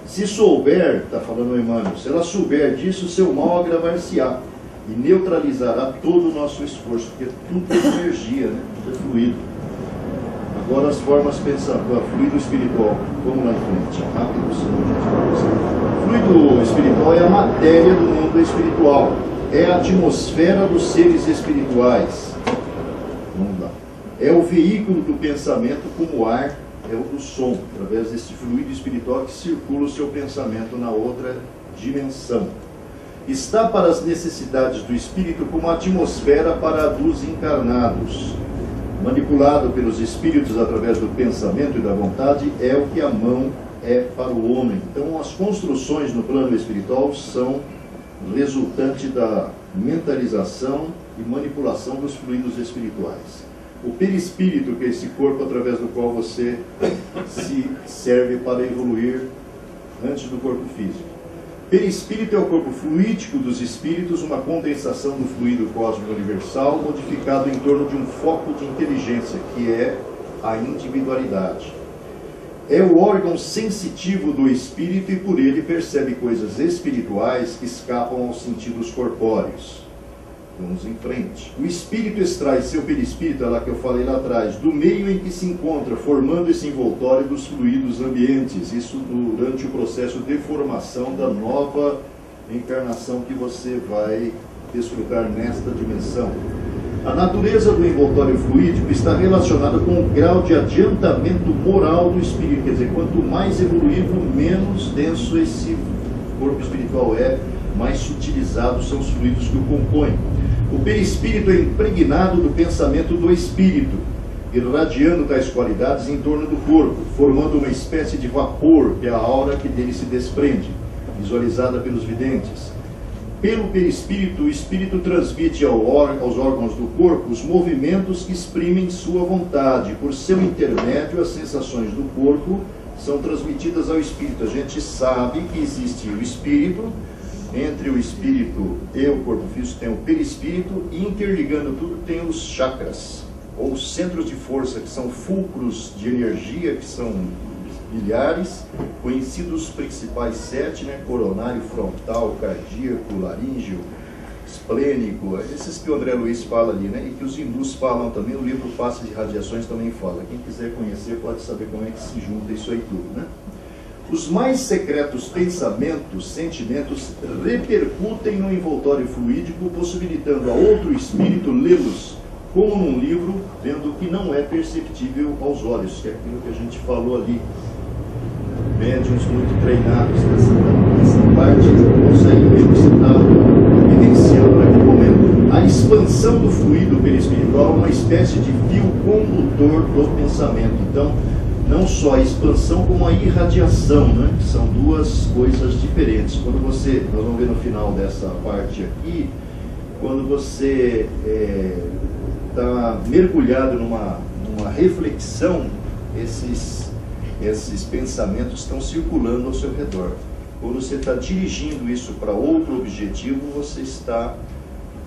Se souber, está falando o Emmanuel, se ela souber disso, seu mal agravar-se-á e neutralizará todo o nosso esforço, porque tudo é energia, né? Tudo é fluido. Agora as formas pensativas, fluido espiritual. Vamos lá em frente, rápido, senão a gente vai. Fluido espiritual é a matéria do mundo espiritual. É a atmosfera dos seres espirituais. Vamos lá. É o veículo do pensamento como o ar é o do som, através desse fluido espiritual que circula o seu pensamento na outra dimensão. Está para as necessidades do espírito como a atmosfera para a dos encarnados. Manipulado pelos espíritos através do pensamento e da vontade, é o que a mão é para o homem. Então, as construções no plano espiritual são resultante da mentalização e manipulação dos fluidos espirituais. O perispírito, que é esse corpo através do qual você se serve para evoluir antes do corpo físico. Perispírito é o corpo fluídico dos espíritos, uma condensação do fluido cósmico universal, modificado em torno de um foco de inteligência, que é a individualidade. É o órgão sensitivo do espírito e por ele percebe coisas espirituais que escapam aos sentidos corpóreos. Vamos em frente. O espírito extrai seu perispírito, é lá que eu falei lá atrás, do meio em que se encontra, formando esse envoltório dos fluidos ambientes. Isso durante o processo de formação da nova encarnação que você vai desfrutar nesta dimensão. A natureza do envoltório fluídico está relacionada com o grau de adiantamento moral do espírito. Quer dizer, quanto mais evoluído, menos denso esse corpo espiritual é, mais sutilizados são os fluidos que o compõem. O perispírito é impregnado do pensamento do espírito, irradiando tais qualidades em torno do corpo, formando uma espécie de vapor, que é a aura que dele se desprende, visualizada pelos videntes. Pelo perispírito, o espírito transmite aos órgãos do corpo os movimentos que exprimem sua vontade. Por seu intermédio, as sensações do corpo são transmitidas ao espírito. A gente sabe que existe o espírito. Entre o espírito e o corpo físico tem o perispírito, e interligando tudo tem os chakras, ou centros de força, que são fulcros de energia, que são milhares, conhecidos os principais 7, né? Coronário, frontal, cardíaco, laríngeo, esplênico, esses que o André Luiz fala ali, né? E que os hindus falam também, o livro Passe de Radiações também fala. Quem quiser conhecer pode saber como é que se junta isso aí tudo, né? Os mais secretos pensamentos, sentimentos, repercutem no envoltório fluídico, possibilitando a outro espírito lê-los, como num livro, vendo que não é perceptível aos olhos, que é aquilo que a gente falou ali. Médiuns muito treinados nessa parte conseguem ver o que você está evidenciando naquele momento. A expansão do fluido perispiritual é uma espécie de fio condutor do pensamento. Então, não só a expansão como a irradiação, né? Que são duas coisas diferentes. Quando você, nós vamos ver no final dessa parte aqui, quando você está mergulhado numa reflexão, esses pensamentos estão circulando ao seu redor. Quando você está dirigindo isso para outro objetivo, você está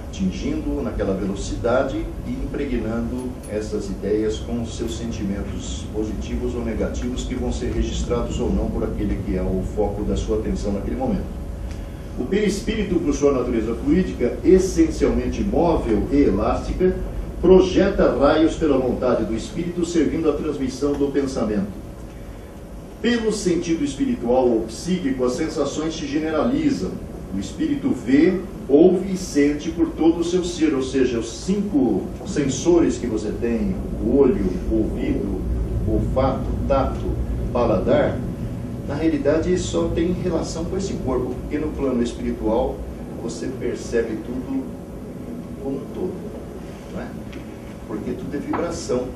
atingindo naquela velocidade e impregnando essas ideias com os seus sentimentos positivos ou negativos, que vão ser registrados ou não por aquele que é o foco da sua atenção naquele momento. O perispírito, por sua natureza fluídica, essencialmente móvel e elástica, projeta raios pela vontade do espírito, servindo à transmissão do pensamento. Pelo sentido espiritual ou psíquico, as sensações se generalizam. O espírito vê, ouve e sente por todo o seu ser, ou seja, os 5 sensores que você tem, o olho, o ouvido, o olfato, tato, paladar, na realidade só tem relação com esse corpo, porque no plano espiritual você percebe tudo como um todo, não é? Porque tudo é vibração,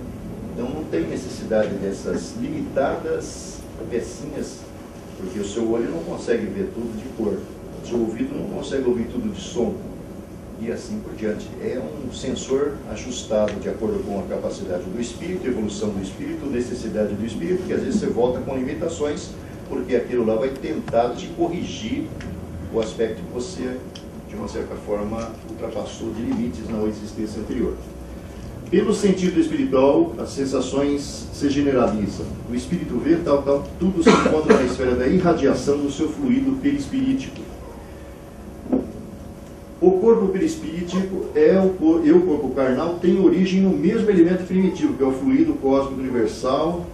então não tem necessidade dessas limitadas pecinhas, porque o seu olho não consegue ver tudo de cor, o seu ouvido não consegue ouvir tudo de som, e assim por diante. É um sensor ajustado de acordo com a capacidade do espírito, evolução do espírito, necessidade do espírito, que às vezes você volta com limitações, porque aquilo lá vai tentar te corrigir o aspecto que você, de uma certa forma, ultrapassou de limites na existência anterior. Pelo sentido espiritual, as sensações se generalizam. O espírito vê, tal, tudo se encontra na esfera da irradiação do seu fluido perispirítico. O corpo perispíritico e o corpo carnal têm origem no mesmo elemento primitivo, que é o fluido cósmico universal,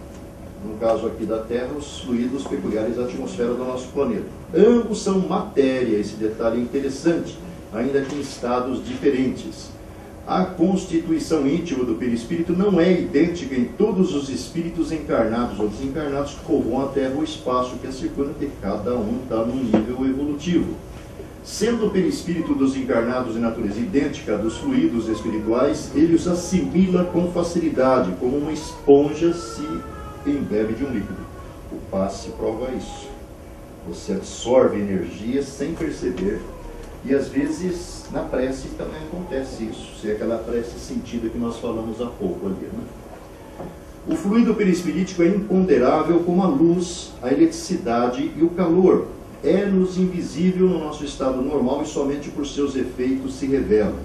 no caso aqui da Terra, os fluidos peculiares da atmosfera do nosso planeta. Ambos são matéria, esse detalhe é interessante, ainda que em estados diferentes. A constituição íntima do perispírito não é idêntica em todos os espíritos encarnados ou desencarnados que povoam a Terra ou o espaço que a circunda, porque cada um está num nível evolutivo. Sendo o perispírito dos encarnados de natureza idêntica à dos fluidos espirituais, ele os assimila com facilidade, como uma esponja se embebe de um líquido. O passe prova isso. Você absorve energia sem perceber, e às vezes na prece também acontece isso, se é aquela prece sentida que nós falamos há pouco ali, né? O fluido perispirítico é imponderável como a luz, a eletricidade e o calor. É-nos invisível no nosso estado normal e somente por seus efeitos se revela.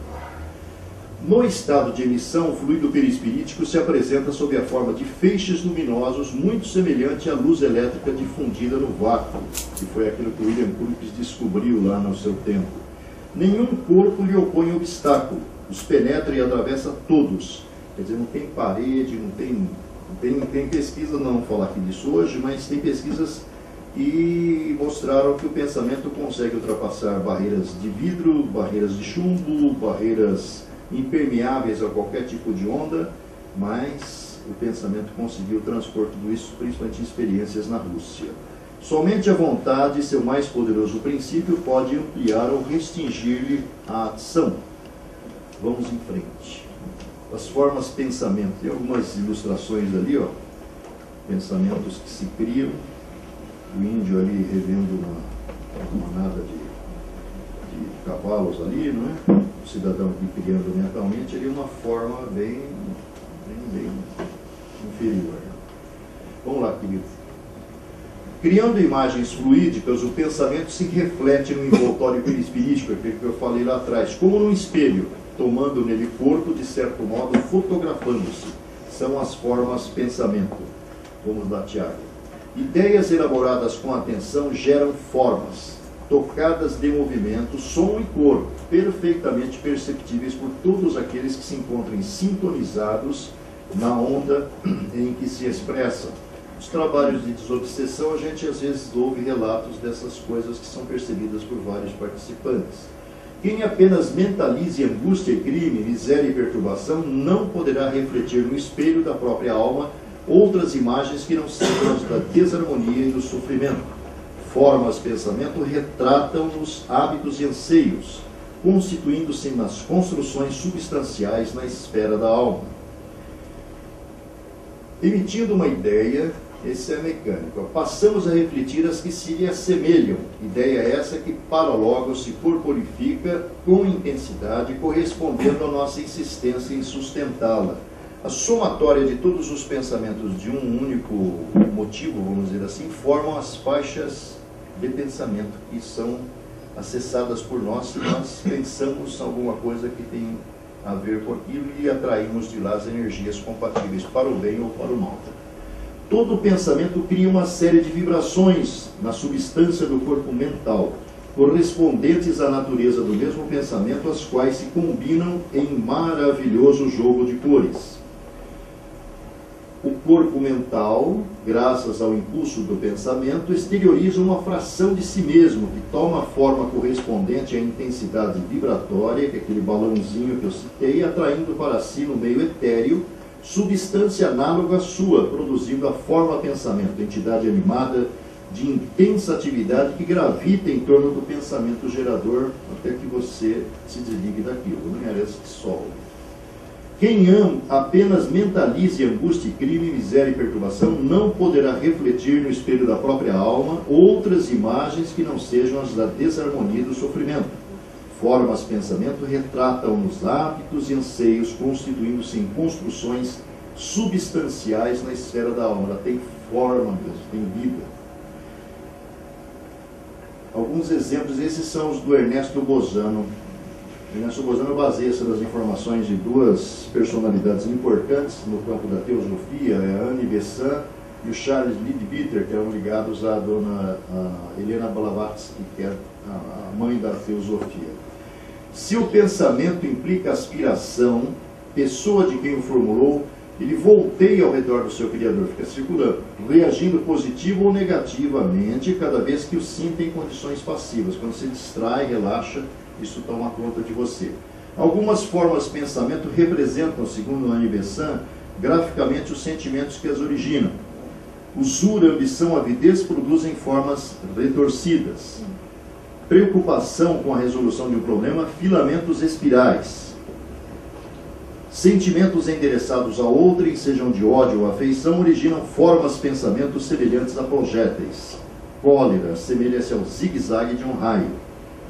No estado de emissão, o fluido perispirítico se apresenta sob a forma de feixes luminosos, muito semelhante à luz elétrica difundida no vácuo, que foi aquilo que William Crookes descobriu lá no seu tempo. Nenhum corpo lhe opõe obstáculo, os penetra e atravessa todos. Quer dizer, não tem parede, não tem pesquisa, não vamos falar aqui disso hoje, mas tem pesquisas e mostraram que o pensamento consegue ultrapassar barreiras de vidro, barreiras de chumbo, barreiras impermeáveis a qualquer tipo de onda, mas o pensamento conseguiu transpor tudo isso, principalmente em experiências na Rússia. Somente a vontade, seu mais poderoso princípio, pode ampliar ou restringir-lhe a ação. Vamos em frente. As formas pensamento, tem algumas ilustrações ali, ó, pensamentos que se criam. O índio ali revendo uma manada de cavalos ali, não é? O cidadão aqui criando mentalmente ali uma forma bem inferior. Vamos lá, querido. Criando imagens fluídicas, o pensamento se reflete no envoltório perispirítico, aquele que eu falei lá atrás, como num espelho, tomando nele corpo, de certo modo, fotografando-se. São as formas pensamento. Vamos lá, Tiago. Ideias elaboradas com atenção geram formas, tocadas de movimento, som e cor, perfeitamente perceptíveis por todos aqueles que se encontram sintonizados na onda em que se expressam. Nos trabalhos de desobsessão, a gente às vezes ouve relatos dessas coisas que são percebidas por vários participantes. Quem apenas mentalize angústia e crime, miséria e perturbação, não poderá refletir no espelho da própria alma outras imagens que não sejam as da desarmonia e do sofrimento. Formas, pensamento, retratam os hábitos e anseios, constituindo-se nas construções substanciais na esfera da alma. Emitindo uma ideia, esse é mecânico, passamos a refletir as que se lhe assemelham. Ideia essa que para logo se corporifica com intensidade, correspondendo à nossa insistência em sustentá-la. A somatória de todos os pensamentos de um único motivo, vamos dizer assim, formam as faixas de pensamento que são acessadas por nós se nós pensamos alguma coisa que tem a ver com aquilo e atraímos de lá as energias compatíveis para o bem ou para o mal. Todo pensamento cria uma série de vibrações na substância do corpo mental, correspondentes à natureza do mesmo pensamento, as quais se combinam em maravilhoso jogo de cores. O corpo mental, graças ao impulso do pensamento, exterioriza uma fração de si mesmo, que toma a forma correspondente à intensidade vibratória, que é aquele balãozinho que eu citei, atraindo para si no meio etéreo substância análoga à sua, produzindo a forma pensamento, entidade animada de intensa atividade que gravita em torno do pensamento gerador até que você se desligue daquilo, não merece que sol. Quem apenas mentalize angústia, crime, miséria e perturbação não poderá refletir no espelho da própria alma outras imagens que não sejam as da desarmonia e do sofrimento. Formas, pensamento retratam os hábitos e anseios, constituindo-se em construções substanciais na esfera da alma. Ela tem forma mesmo, tem vida. Alguns exemplos, esses são os do Ernesto Bozano. Ernesto Bozano baseia-se nas informações de duas personalidades importantes no campo da teosofia, a Anne Besant e o Charles Leadbeater, que eram ligados à dona Helena Blavatsky, que é a mãe da teosofia. Se o pensamento implica aspiração, pessoa de quem o formulou, ele volteia ao redor do seu Criador, fica circulando, reagindo positivo ou negativamente cada vez que o sinta em condições passivas. Quando se distrai, relaxa, isso toma conta de você. Algumas formas de pensamento representam, segundo Annie Besant, graficamente os sentimentos que as originam. Usura, ambição, avidez produzem formas retorcidas. Preocupação com a resolução de um problema, filamentos espirais. Sentimentos endereçados a outrem, sejam de ódio ou afeição, originam formas de pensamento semelhantes a projéteis. Cólera semelha-se ao zigue-zague de um raio.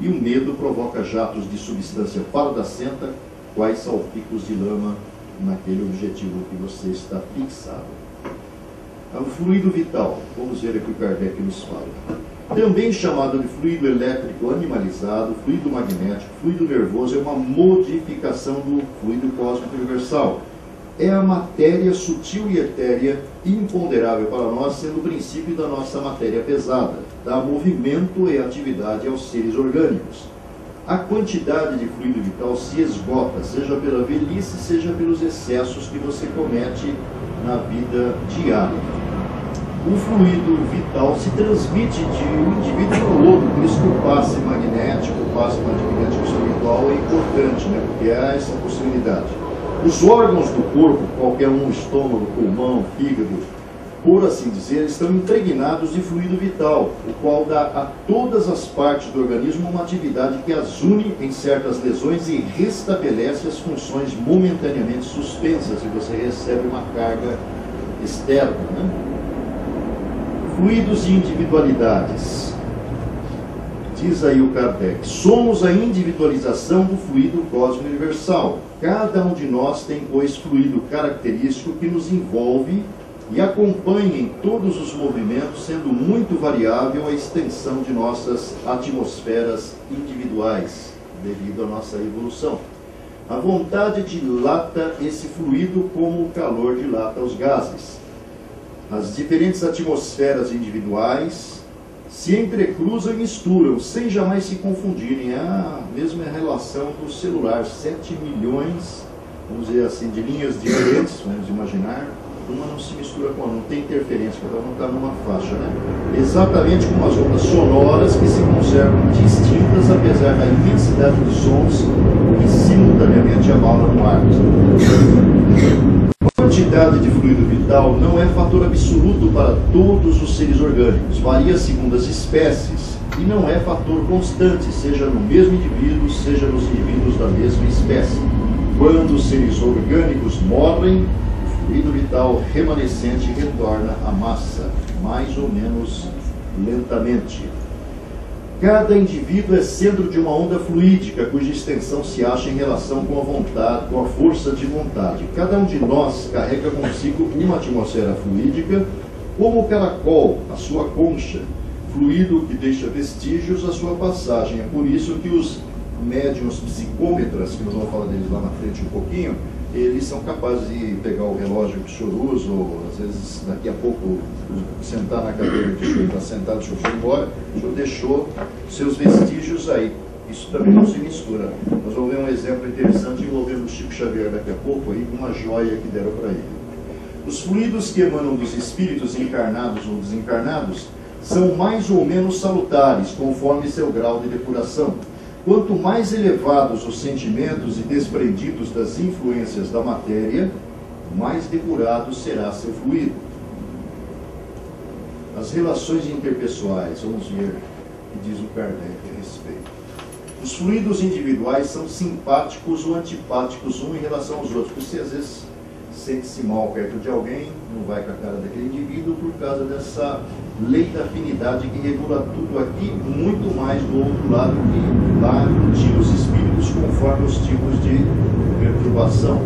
E o medo provoca jatos de substância pardacenta, quais salpicos de lama naquele objetivo que você está fixado. O fluido vital, vamos ver aqui o Kardec nos fala. Também chamado de fluido elétrico animalizado, fluido magnético, fluido nervoso, é uma modificação do fluido cósmico universal. É a matéria sutil e etérea, imponderável para nós, sendo o princípio da nossa matéria pesada, dá movimento e atividade aos seres orgânicos. A quantidade de fluido vital se esgota, seja pela velhice, seja pelos excessos que você comete na vida diária. O fluido vital se transmite de um indivíduo para o outro, por isso que o passe magnético espiritual é importante, né? Porque há essa possibilidade. Os órgãos do corpo, qualquer um, estômago, pulmão, fígado, por assim dizer, estão impregnados de fluido vital, o qual dá a todas as partes do organismo uma atividade que as une em certas lesões e restabelece as funções momentaneamente suspensas, e você recebe uma carga externa, né? Fluidos e individualidades. Diz aí o Kardec, somos a individualização do fluido cósmico universal. Cada um de nós tem, pois, fluido característico que nos envolve e acompanha em todos os movimentos, sendo muito variável a extensão de nossas atmosferas individuais, devido à nossa evolução. A vontade dilata esse fluido como o calor dilata os gases. As diferentes atmosferas individuais se entrecruzam e misturam, sem jamais se confundirem. É a mesma relação do celular, 7 milhões, vamos dizer assim, de linhas diferentes, vamos imaginar, uma não se mistura com a outra, não tem interferência, cada uma está numa faixa, né? Exatamente como as ondas sonoras que se conservam distintas, apesar da imensidade de sons que simultaneamente abalam no ar. A quantidade de fluido vital não é fator absoluto para todos os seres orgânicos, varia segundo as espécies e não é fator constante, seja no mesmo indivíduo, seja nos indivíduos da mesma espécie. Quando os seres orgânicos morrem, o fluido vital remanescente retorna à massa, mais ou menos lentamente. Cada indivíduo é centro de uma onda fluídica, cuja extensão se acha em relação com a vontade, com a força de vontade. Cada um de nós carrega consigo uma atmosfera fluídica, como o caracol, a sua concha, fluido que deixa vestígios à sua passagem. É por isso que os médiuns psicômetras, que nós vamos falar deles lá na frente um pouquinho, eles são capazes de pegar o relógio que o senhor usa, ou às vezes daqui a pouco sentar na cadeira que o senhor está sentado, o senhor foi embora, o senhor deixou seus vestígios aí. Isso também não se mistura. Nós vamos ver um exemplo interessante envolvendo o Chico Xavier daqui a pouco, aí, uma joia que deram para ele. Os fluidos que emanam dos espíritos encarnados ou desencarnados são mais ou menos salutares, conforme seu grau de depuração. Quanto mais elevados os sentimentos e desprendidos das influências da matéria, mais depurado será seu fluido. As relações interpessoais, vamos ver o que diz o Kardec a respeito. Os fluidos individuais são simpáticos ou antipáticos um em relação aos outros. Você às vezes sente-se mal perto de alguém, não vai com a cara daquele indivíduo por causa dessa lei da afinidade que regula tudo aqui, muito mais do outro lado que lá tinha os espíritos conforme os tipos de perturbação.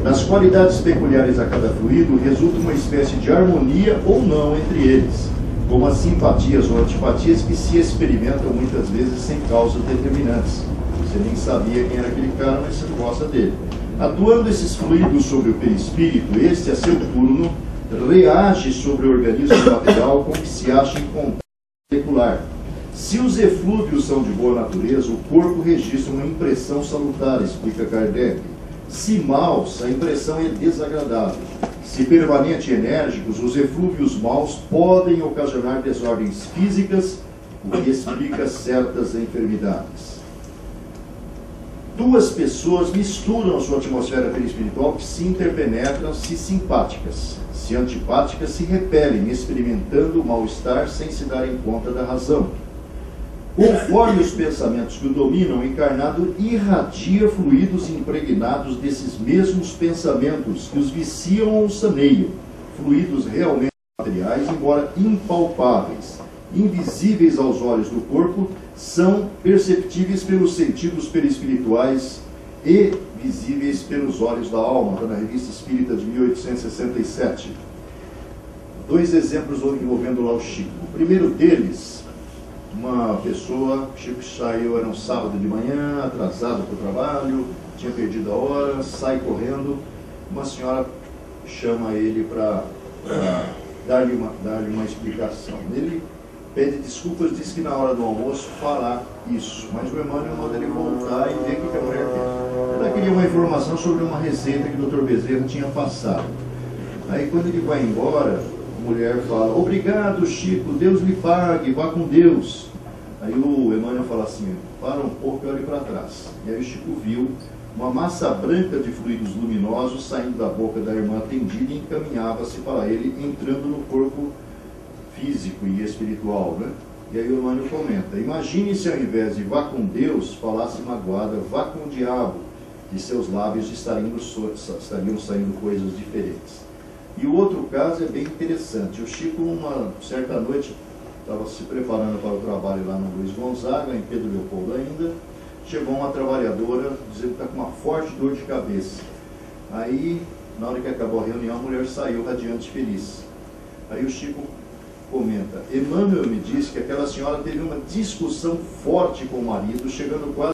Das qualidades peculiares a cada fluido resulta uma espécie de harmonia ou não entre eles, como as simpatias ou antipatias que se experimentam muitas vezes sem causas determinantes. Você nem sabia quem era aquele cara, mas você não gosta dele. Atuando esses fluidos sobre o perispírito, este, a seu turno, reage sobre o organismo material com que se acha em contato molecular. Se os eflúvios são de boa natureza, o corpo registra uma impressão salutar, explica Kardec. Se maus, a impressão é desagradável. Se permanente e enérgicos, os eflúvios maus podem ocasionar desordens físicas, o que explica certas enfermidades. Duas pessoas misturam a sua atmosfera perispiritual que se interpenetram, se simpáticas. Se antipáticas, se repelem, experimentando o mal-estar sem se darem conta da razão. Conforme os pensamentos que o dominam, o encarnado irradia fluidos impregnados desses mesmos pensamentos que os viciam ou saneiam, fluidos realmente materiais, embora impalpáveis, invisíveis aos olhos do corpo, são perceptíveis pelos sentidos perispirituais e visíveis pelos olhos da alma. Está na Revista Espírita de 1867. Dois exemplos envolvendo lá o Chico. O primeiro deles, uma pessoa, Chico saiu, era um sábado de manhã, atrasado para o trabalho, tinha perdido a hora, sai correndo, uma senhora chama ele para dar-lhe uma explicação. Ele pede desculpas, diz que na hora do almoço fará isso, mas o Emmanuel manda ele voltar e ver o que a mulher quer. Ela queria uma informação sobre uma receita que o Dr. Bezerra tinha passado. Aí quando ele vai embora, a mulher fala: obrigado, Chico, Deus lhe pague, vá com Deus. Aí o Emmanuel fala assim: para um pouco e olhe para trás. E aí o Chico viu uma massa branca de fluidos luminosos saindo da boca da irmã atendida e encaminhava-se para ele, entrando no corpo físico e espiritual, né? E aí o Emmanuel comenta: imagine se ao invés de vá com Deus, falasse magoada, vá com o diabo, de seus lábios estariam saindo coisas diferentes. E o outro caso é bem interessante. O Chico, uma certa noite, estava se preparando para o trabalho lá no Luiz Gonzaga, em Pedro Leopoldo ainda. Chegou uma trabalhadora dizendo que está com uma forte dor de cabeça. Aí, na hora que acabou a reunião, a mulher saiu radiante feliz. Aí o Chico comenta: Emmanuel me disse que aquela senhora teve uma discussão forte com o marido, chegando quase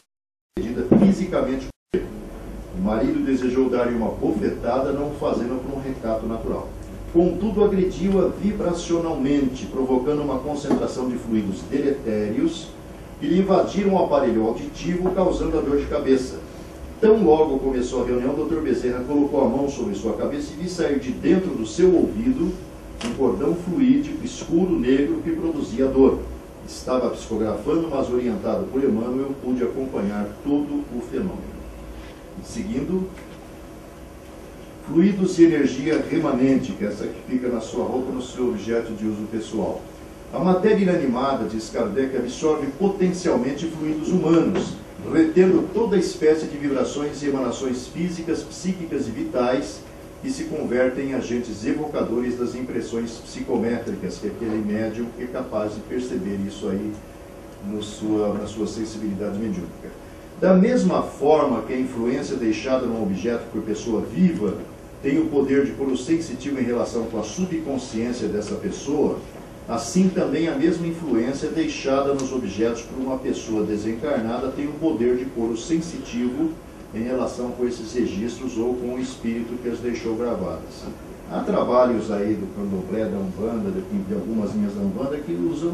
agredida fisicamente com ele. O marido desejou dar-lhe uma bofetada, não fazendo por um recato natural. Contudo, agrediu-a vibracionalmente, provocando uma concentração de fluidos deletérios que lhe invadiram o aparelho auditivo, causando a dor de cabeça. Tão logo começou a reunião, o Dr. Bezerra colocou a mão sobre sua cabeça e vi sair de dentro do seu ouvido um cordão fluídico, escuro, negro, que produzia dor. Estava psicografando, mas orientado por Emmanuel, pude acompanhar todo o fenômeno. Seguindo, fluidos de energia remanente, que é essa que fica na sua roupa, no seu objeto de uso pessoal. A matéria inanimada, diz Kardec, absorve potencialmente fluidos humanos, retendo toda espécie de vibrações e emanações físicas, psíquicas e vitais, que se convertem em agentes evocadores das impressões psicométricas, que aquele médium é capaz de perceber isso aí na sua sensibilidade mediúnica. Da mesma forma que a influência deixada num objeto por pessoa viva tem o poder de pôr o sensitivo em relação com a subconsciência dessa pessoa, assim também a mesma influência deixada nos objetos por uma pessoa desencarnada tem o poder de pôr o sensitivo em relação com esses registros ou com o espírito que as deixou gravadas. Há trabalhos aí do candomblé, da Umbanda, de algumas linhas da Umbanda, que usam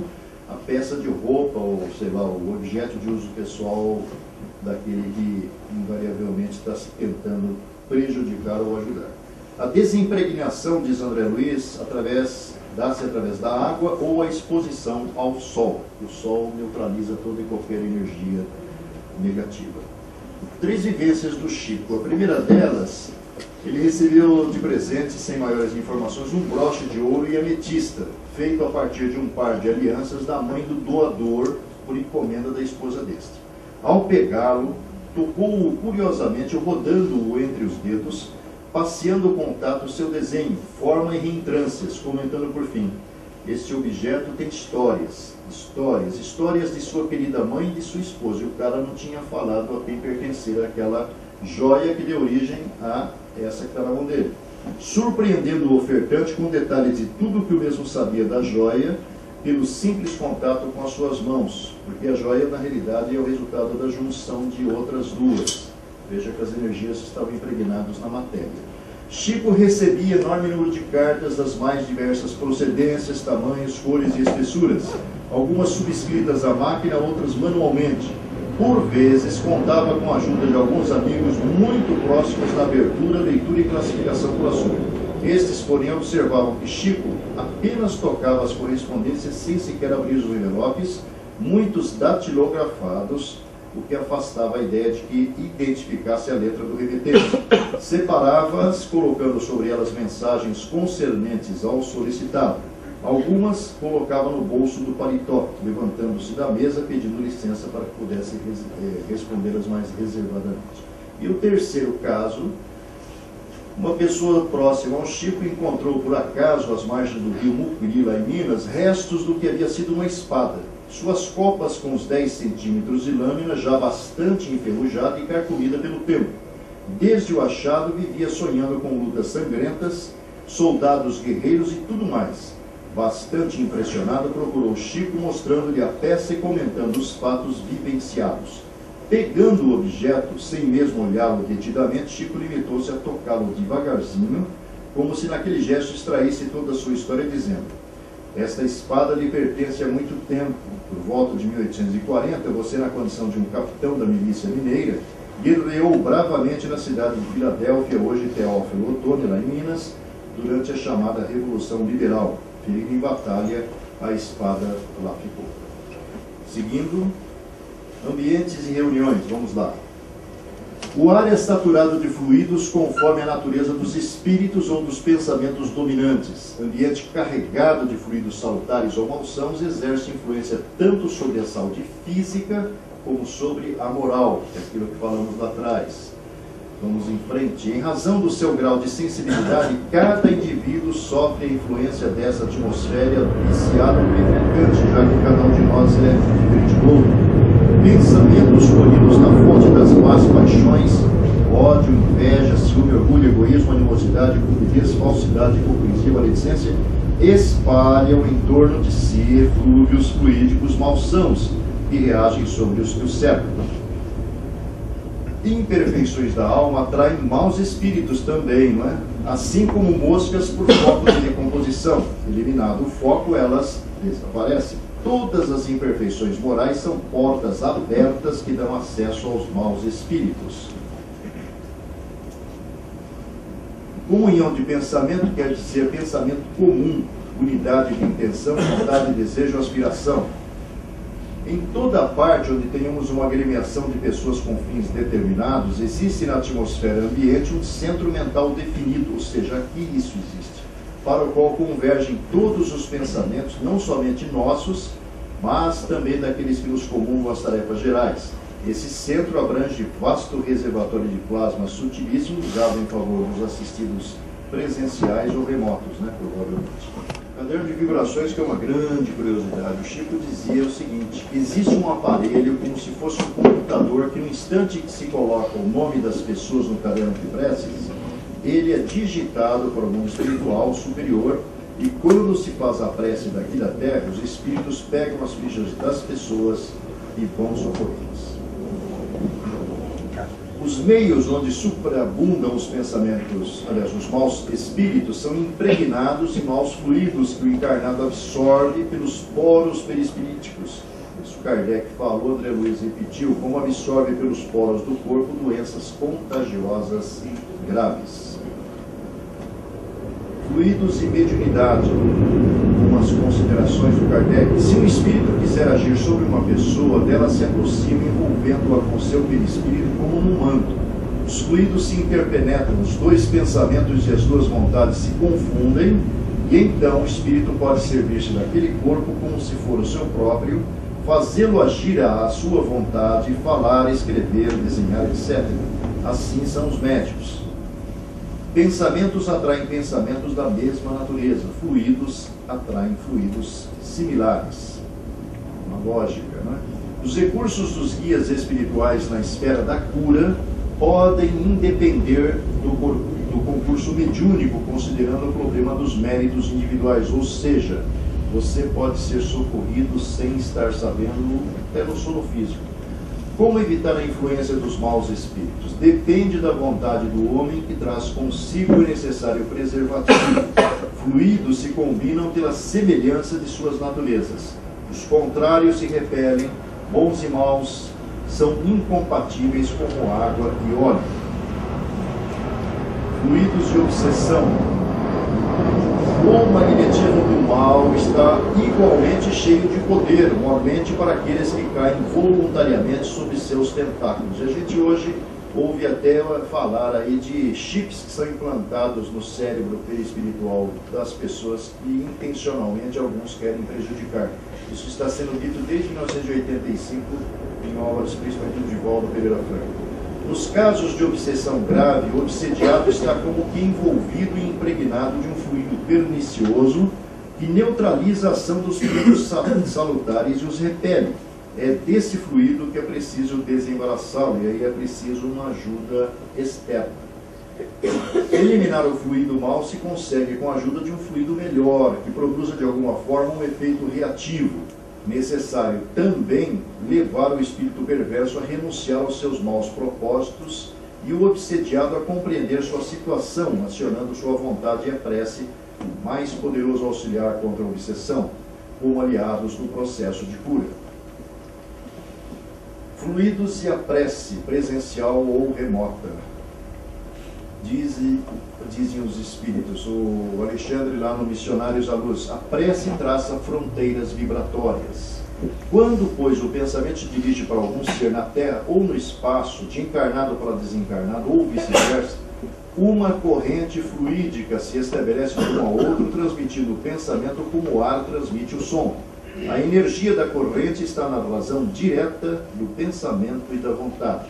a peça de roupa, ou sei lá, o objeto de uso pessoal daquele que invariavelmente está se tentando prejudicar ou ajudar. A desimpregnação, diz André Luiz, dá-se através da água ou a exposição ao sol. O sol neutraliza toda e qualquer energia negativa. 3 vivências do Chico. A primeira delas, ele recebeu de presente, sem maiores informações, um broche de ouro e ametista, feito a partir de um par de alianças da mãe do doador, por encomenda da esposa deste. Ao pegá-lo, tocou-o curiosamente, rodando-o entre os dedos, passeando o contato seu desenho, forma e reentrâncias, comentando por fim: este objeto tem histórias de sua querida mãe e de sua esposa. E o cara não tinha falado a quem pertencer aquela joia que deu origem a essa que está na mão dele. Surpreendendo o ofertante com detalhes de tudo o que o mesmo sabia da joia, pelo simples contato com as suas mãos, porque a joia, na realidade, é o resultado da junção de outras duas. Veja que as energias estavam impregnadas na matéria. Chico recebia enorme número de cartas das mais diversas procedências, tamanhos, cores e espessuras. algumas subscritas à máquina, outras manualmente. Por vezes, contava com a ajuda de alguns amigos muito próximos na abertura, leitura e classificação do assunto. Estes, porém, observavam que Chico apenas tocava as correspondências sem sequer abrir os envelopes, muitos datilografados, o que afastava a ideia de que identificasse a letra do remetente. Separava-as, colocando sobre elas mensagens concernentes ao solicitado. Algumas colocava no bolso do paletó, levantando-se da mesa, pedindo licença para que pudesse respondê-las mais reservadamente. E o terceiro caso, uma pessoa próxima ao Chico encontrou por acaso, às margens do rio Mucuri, lá em Minas, restos do que havia sido uma espada. Suas copas com uns 10 centímetros de lâmina, já bastante enferrujada e carcomida pelo tempo. Desde o achado, vivia sonhando com lutas sangrentas, soldados guerreiros e tudo mais. Bastante impressionado, procurou Chico, mostrando-lhe a peça e comentando os fatos vivenciados. Pegando o objeto, sem mesmo olhá-lo detidamente, Chico limitou-se a tocá-lo devagarzinho, como se naquele gesto extraísse toda a sua história, dizendo: esta espada lhe pertence há muito tempo. Por volta de 1840, você, na condição de um capitão da milícia mineira, guerreou bravamente na cidade de Filadélfia, hoje Teófilo Otoni, lá em Minas, durante a chamada Revolução Liberal. Ferido em batalha, a espada lá ficou. Seguindo, ambientes e reuniões, vamos lá. O ar é saturado de fluidos conforme a natureza dos espíritos ou dos pensamentos dominantes. Ambiente carregado de fluidos salutares ou malsãos exerce influência tanto sobre a saúde física como sobre a moral, que é aquilo que falamos lá atrás. Vamos em frente. Em razão do seu grau de sensibilidade, cada indivíduo sofre a influência dessa atmosfera viciada ou lubrificante, já que cada um de nós é diferente do outro. Pensamentos colhidos na fonte das más paixões, ódio, inveja, ciúme, orgulho, egoísmo, animosidade, cupidez, falsidade, hipocrisia, maledicência, espalham em torno de si eflúvios fluídicos malsãos que reagem sobre os que o cercam. Imperfeições da alma atraem maus espíritos também, não é? Assim como moscas por foco de decomposição. Eliminado o foco, elas desaparecem. Todas as imperfeições morais são portas abertas que dão acesso aos maus espíritos. Comunhão de pensamento quer dizer pensamento comum, unidade de intenção, vontade, desejo, aspiração. Em toda parte onde tenhamos uma agremiação de pessoas com fins determinados, existe na atmosfera ambiente um centro mental definido, ou seja, aqui isso existe, para o qual convergem todos os pensamentos, não somente nossos, mas também daqueles que nos comungam as tarefas gerais. Esse centro abrange vasto reservatório de plasma sutilíssimo, usado em favor dos assistidos presenciais ou remotos, né, provavelmente. Caderno de vibrações, que é uma grande curiosidade. O Chico dizia o seguinte: existe um aparelho como se fosse um computador que no instante que se coloca o nome das pessoas no caderno de preces, ele é digitado para o mundo espiritual superior, e quando se faz a prece daqui da Terra, os espíritos pegam as fichas das pessoas e vão socorrê-las. Os meios onde superabundam os pensamentos, aliás, os maus espíritos, são impregnados em maus fluidos que o encarnado absorve pelos poros perispiríticos. Isso Kardec falou, André Luiz repetiu, como absorve pelos poros do corpo doenças contagiosas e graves. Fluidos e mediunidade, umas considerações do Kardec. Se um espírito quiser agir sobre uma pessoa, dela se aproxima envolvendo-a com seu perispírito como num manto. Os fluidos se interpenetram, os dois pensamentos e as duas vontades se confundem, e então o espírito pode servir-se daquele corpo como se for o seu próprio, fazê-lo agir à sua vontade, falar, escrever, desenhar, etc. Assim são os médiuns. Pensamentos atraem pensamentos da mesma natureza. Fluidos atraem fluidos similares. Uma lógica, não é? Os recursos dos guias espirituais na esfera da cura podem independer do concurso mediúnico, considerando o problema dos méritos individuais. Ou seja, você pode ser socorrido sem estar sabendo, até no sono físico. Como evitar a influência dos maus espíritos? Depende da vontade do homem, que traz consigo o necessário preservativo. Fluidos se combinam pela semelhança de suas naturezas. Os contrários se repelem, bons e maus são incompatíveis como água e óleo. Fluidos de obsessão. O magnetismo do mal está igualmente cheio de poder, mormente para aqueles que caem voluntariamente sob seus tentáculos. E a gente hoje ouve até falar aí de chips que são implantados no cérebro perispiritual das pessoas que intencionalmente alguns querem prejudicar. Isso está sendo dito desde 1985 em obras, principalmente do Divaldo Pereira Franco. Nos casos de obsessão grave, o obsediado está como que envolvido e impregnado de um fluido pernicioso que neutraliza a ação dos fluidos salutares e os repele. É desse fluido que é preciso desembaraçá-lo, e aí é preciso uma ajuda externa. Eliminar o fluido mau se consegue com a ajuda de um fluido melhor, que produza de alguma forma um efeito reativo. Necessário também levar o espírito perverso a renunciar aos seus maus propósitos e o obsediado a compreender sua situação, acionando sua vontade e a prece, o mais poderoso auxiliar contra a obsessão, como aliados no processo de cura. Fluidos e a prece, presencial ou remota. Dizem os espíritos, o Alexandre lá no Missionários à Luz, a prece traça fronteiras vibratórias. Quando, pois, o pensamento se dirige para algum ser na Terra ou no espaço, de encarnado para desencarnado ou vice-versa, uma corrente fluídica se estabelece de um ao outro, transmitindo o pensamento como o ar transmite o som. A energia da corrente está na razão direta do pensamento e da vontade.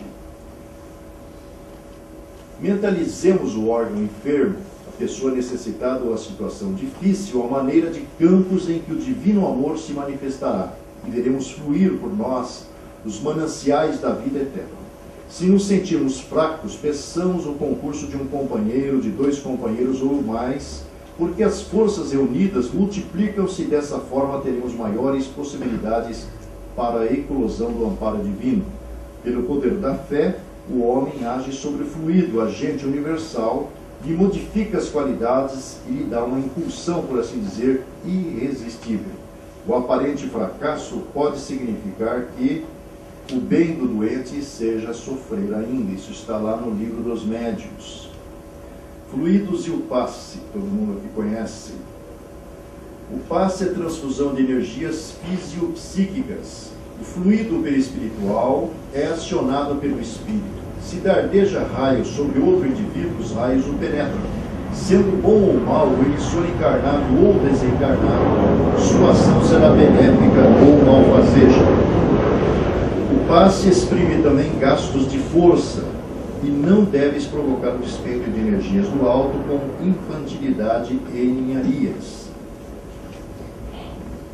Mentalizemos o órgão enfermo, a pessoa necessitada ou a situação difícil, a maneira de campos em que o divino amor se manifestará, e veremos fluir por nós os mananciais da vida eterna. Se nos sentirmos fracos, peçamos o concurso de um companheiro, de 2 companheiros ou mais, porque as forças reunidas multiplicam-se e dessa forma teremos maiores possibilidades para a eclosão do amparo divino. Pelo poder da fé, o homem age sobre o fluido, agente universal, lhe modifica as qualidades e lhe dá uma impulsão, por assim dizer, irresistível. O aparente fracasso pode significar que o bem do doente seja sofrer ainda. Isso está lá no livro dos médiuns. Fluidos e o passe, todo mundo aqui conhece. O passe é transfusão de energias fisiopsíquicas. O fluido perispiritual é acionado pelo espírito. Se dardeja raios sobre outro indivíduo, os raios o penetram. Sendo bom ou mau, o emissor encarnado ou desencarnado, sua ação será benéfica ou malfazeja. O passe exprime também gastos de força e não deves provocar o despeito de energias do alto com infantilidade e ninharias.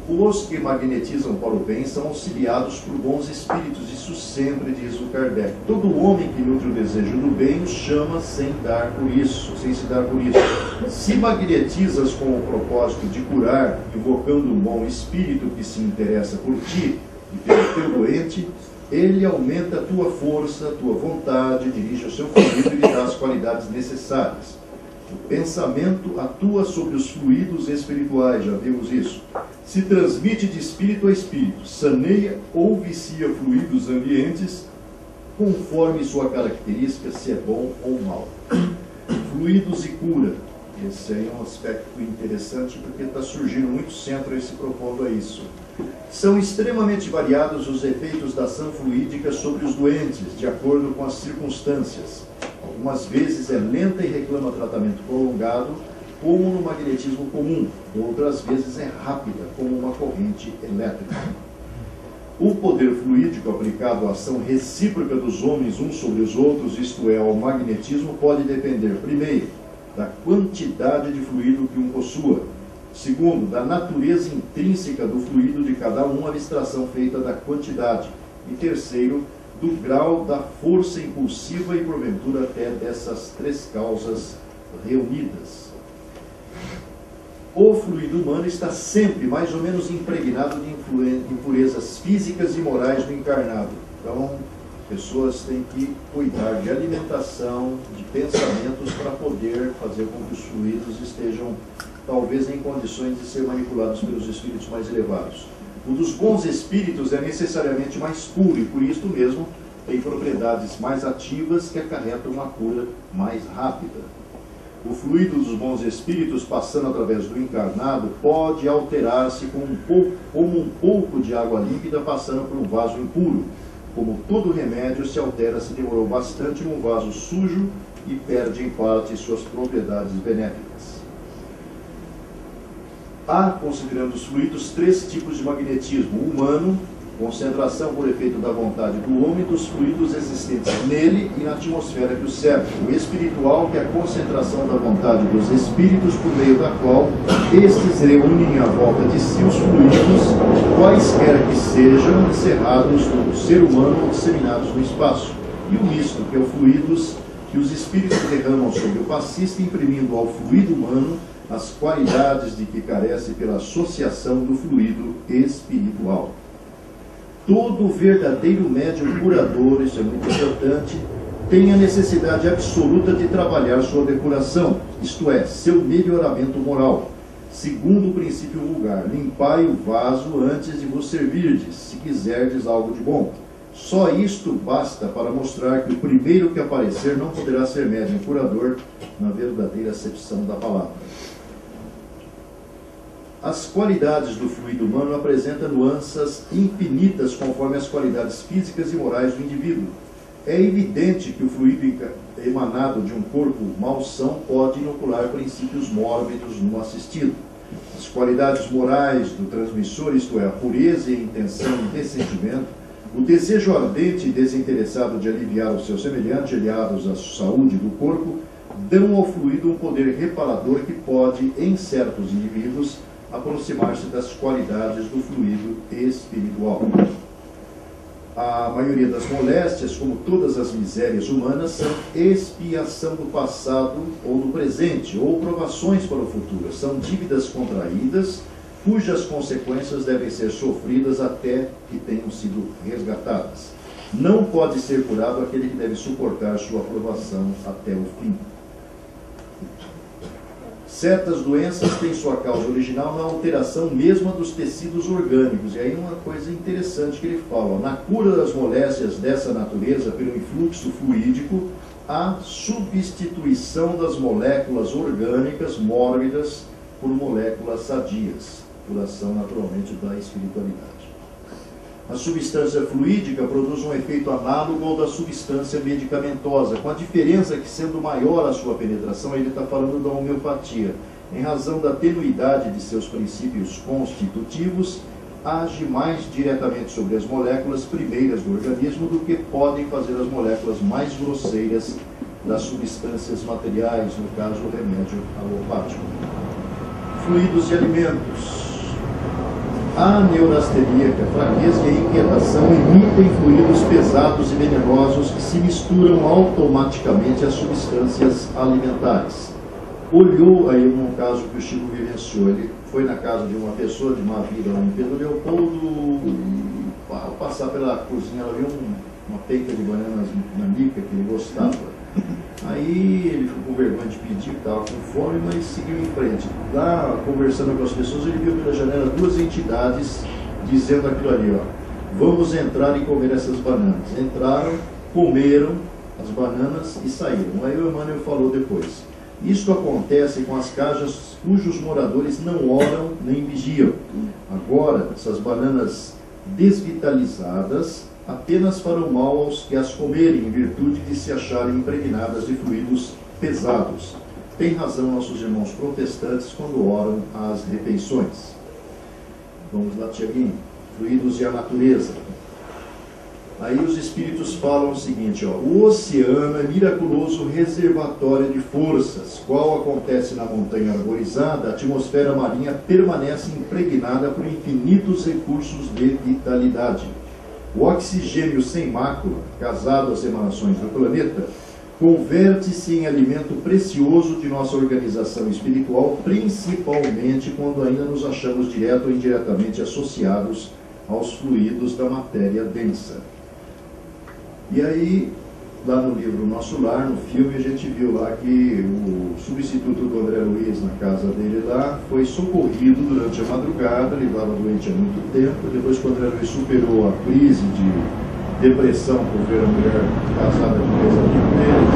Os que magnetizam para o bem são auxiliados por bons espíritos, isso sempre diz o Kardec. Todo homem que nutre o desejo do bem os chama sem se dar por isso. Se magnetizas com o propósito de curar, invocando um bom espírito que se interessa por ti e pelo teu doente, ele aumenta a tua força, a tua vontade, dirige o seu fluido e lhe dá as qualidades necessárias. O pensamento atua sobre os fluidos espirituais, já vimos isso. Se transmite de espírito a espírito, saneia ou vicia fluidos ambientes, conforme sua característica, se é bom ou mal. Fluidos e cura. Esse aí é um aspecto interessante, porque está surgindo muito centro esse propondo a isso. São extremamente variados os efeitos da ação fluídica sobre os doentes, de acordo com as circunstâncias. Algumas vezes é lenta e reclama tratamento prolongado, como no magnetismo comum. Outras vezes é rápida, como uma corrente elétrica. O poder fluídico aplicado à ação recíproca dos homens uns sobre os outros, isto é, ao magnetismo, pode depender, primeiro, da quantidade de fluido que um possua. Segundo, da natureza intrínseca do fluido de cada um, abstração feita da quantidade. E terceiro, do grau da força impulsiva e, porventura, até dessas 3 causas reunidas. O fluido humano está sempre mais ou menos impregnado de impurezas físicas e morais do encarnado. Então, pessoas têm que cuidar de alimentação, de pensamentos, para poder fazer com que os fluidos estejam, talvez, em condições de ser manipulados pelos espíritos mais elevados. O dos bons espíritos é necessariamente mais puro e, por isso mesmo, tem propriedades mais ativas que acarretam uma cura mais rápida. O fluido dos bons espíritos, passando através do encarnado, pode alterar-se como um pouco de água líquida passando por um vaso impuro. Como todo remédio se altera se demorou bastante num vaso sujo e perde em parte suas propriedades benéficas. Há, considerando os fluidos, 3 tipos de magnetismo: o humano, concentração por efeito da vontade do homem dos fluidos existentes nele e na atmosfera que o cerca; o espiritual, que é a concentração da vontade dos espíritos, por meio da qual estes reúnem à volta de si os fluidos, quaisquer que sejam, encerrados no ser humano ou disseminados no espaço; e o misto, que é o fluidos que os espíritos derramam sobre o passista, imprimindo ao fluido humano as qualidades de que carece pela associação do fluido espiritual. Todo verdadeiro médium curador, isso é muito importante, tem a necessidade absoluta de trabalhar sua depuração, isto é, seu melhoramento moral. Segundo o princípio vulgar: limpai o vaso antes de vos servirdes, se quiserdes algo de bom. Só isto basta para mostrar que o primeiro que aparecer não poderá ser médium curador na verdadeira acepção da palavra. As qualidades do fluido humano apresentam nuances infinitas conforme as qualidades físicas e morais do indivíduo. É evidente que o fluido emanado de um corpo malsão pode inocular princípios mórbidos no assistido. As qualidades morais do transmissor, isto é, a pureza e a intenção de sentimento, o desejo ardente e desinteressado de aliviar o seu semelhante, aliados à saúde do corpo, dão ao fluido um poder reparador que pode, em certos indivíduos, aproximar-se das qualidades do fluido espiritual. A maioria das moléstias, como todas as misérias humanas, são expiação do passado ou do presente, ou provações para o futuro. São dívidas contraídas, cujas consequências devem ser sofridas até que tenham sido resgatadas. Não pode ser curado aquele que deve suportar sua provação até o fim. Certas doenças têm sua causa original na alteração mesma dos tecidos orgânicos. E aí uma coisa interessante que ele fala: na cura das moléstias dessa natureza pelo influxo fluídico, há substituição das moléculas orgânicas mórbidas por moléculas sadias, por ação naturalmente da espiritualidade. A substância fluídica produz um efeito análogo ao da substância medicamentosa, com a diferença que, sendo maior a sua penetração, ele está falando da homeopatia, em razão da tenuidade de seus princípios constitutivos, age mais diretamente sobre as moléculas primeiras do organismo do que podem fazer as moléculas mais grosseiras das substâncias materiais, no caso o remédio alopático. Fluidos e alimentos. A neurasteria, que é a fraqueza e a inquietação, emitem fluidos pesados e venenosos que se misturam automaticamente às substâncias alimentares. Olhou aí um caso que o Chico vivenciou. Ele foi na casa de uma pessoa de uma vila lá em Pedro Leopoldo e, ao passar pela cozinha, ela viu uma penca de bananas nanica que ele gostava. Aí ele ficou com vergonha de pedir, estava com fome, mas seguiu em frente. Lá, conversando com as pessoas, ele viu pela janela 2 entidades dizendo aquilo ali, ó: vamos entrar e comer essas bananas. Entraram, comeram as bananas e saíram. Aí o Emmanuel falou depois: isto acontece com as casas cujos moradores não oram nem vigiam. Agora, essas bananas desvitalizadas apenas farão mal aos que as comerem, em virtude de se acharem impregnadas de fluidos pesados. Tem razão nossos irmãos protestantes quando oram às refeições. Vamos lá, Tiaguinho. Fluidos e a natureza. Aí os espíritos falam o seguinte, ó: o oceano é miraculoso reservatório de forças, qual acontece na montanha arborizada, a atmosfera marinha permanece impregnada por infinitos recursos de vitalidade. O oxigênio sem mácula, casado às emanações do planeta, converte-se em alimento precioso de nossa organização espiritual, principalmente quando ainda nos achamos direto ou indiretamente associados aos fluidos da matéria densa. E aí lá no livro Nosso Lar, no filme, a gente viu lá que o substituto do André Luiz, na casa dele lá, foi socorrido durante a madrugada, ele estava doente há muito tempo. Depois que o André Luiz superou a crise de depressão por ver a mulher casada com o ex-amigo dele,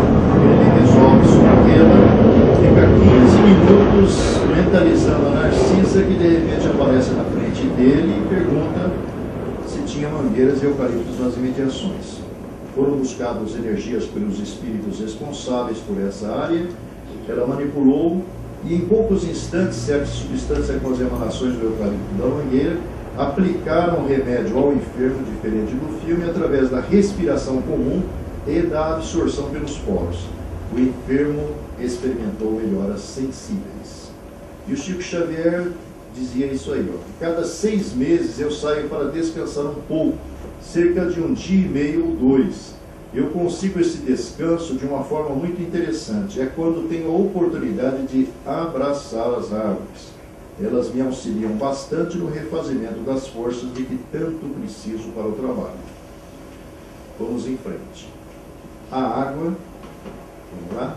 ele resolve socorrê-la, fica 15 minutos mentalizando a Narcisa, que de repente aparece na frente dele e pergunta se tinha mangueiras e eucaliptos nas imediações. Foram buscadas energias pelos espíritos responsáveis por essa área, ela manipulou e em poucos instantes, certas substâncias com as emanações do eucalipto da mangueira aplicaram o remédio ao enfermo, diferente do filme, através da respiração comum e da absorção pelos poros. O enfermo experimentou melhoras sensíveis. E o Chico Xavier dizia isso aí, ó: cada 6 meses eu saio para descansar um pouco, cerca de 1 dia e meio ou 2. Eu consigo esse descanso de uma forma muito interessante. É quando tenho a oportunidade de abraçar as árvores. Elas me auxiliam bastante no refazimento das forças de que tanto preciso para o trabalho. Vamos em frente. A água, vamos lá?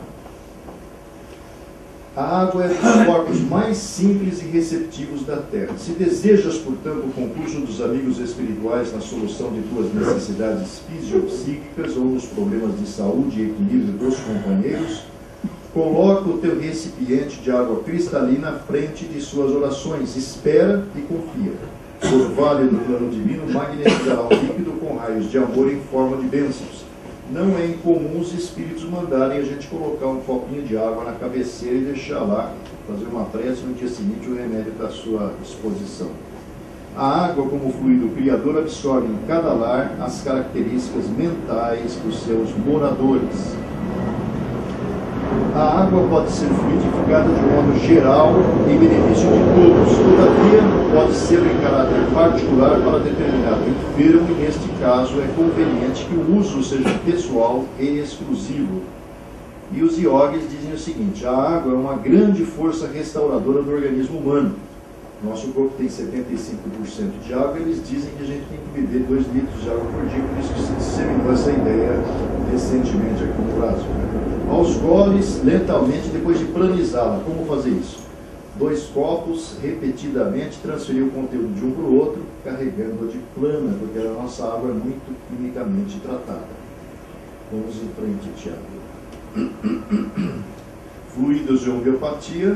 A água é dos corpos mais simples e receptivos da Terra. Se desejas, portanto, o concurso dos amigos espirituais na solução de tuas necessidades fisiopsíquicas ou nos problemas de saúde e equilíbrio dos companheiros, coloca o teu recipiente de água cristalina à frente de suas orações, espera e confia. O orvalho do plano divino magnetizará o líquido com raios de amor em forma de bênçãos. Não é incomum os espíritos mandarem a gente colocar um copinho de água na cabeceira e deixar lá, fazer uma prece, no dia seguinte o remédio está à sua disposição. A água, como fluido criador, absorve em cada lar as características mentais dos seus moradores. A água pode ser fluidificada de modo geral em benefício de todos, todavia pode ser em caráter particular para determinado enfermo e neste caso é conveniente que o uso seja pessoal e exclusivo. E os iogues dizem o seguinte: a água é uma grande força restauradora do organismo humano. Nosso corpo tem 75% de água, eles dizem que a gente tem que beber 2 litros de água por dia, por isso que se disseminou essa ideia recentemente aqui no Brasil. Aos goles, lentamente, depois de pranizá-la. Como fazer isso? 2 copos, repetidamente, transferir o conteúdo de um para o outro, carregando-a de plana, porque a nossa água é muito quimicamente tratada. Vamos em frente, Tiago. Fluidos de homeopatia.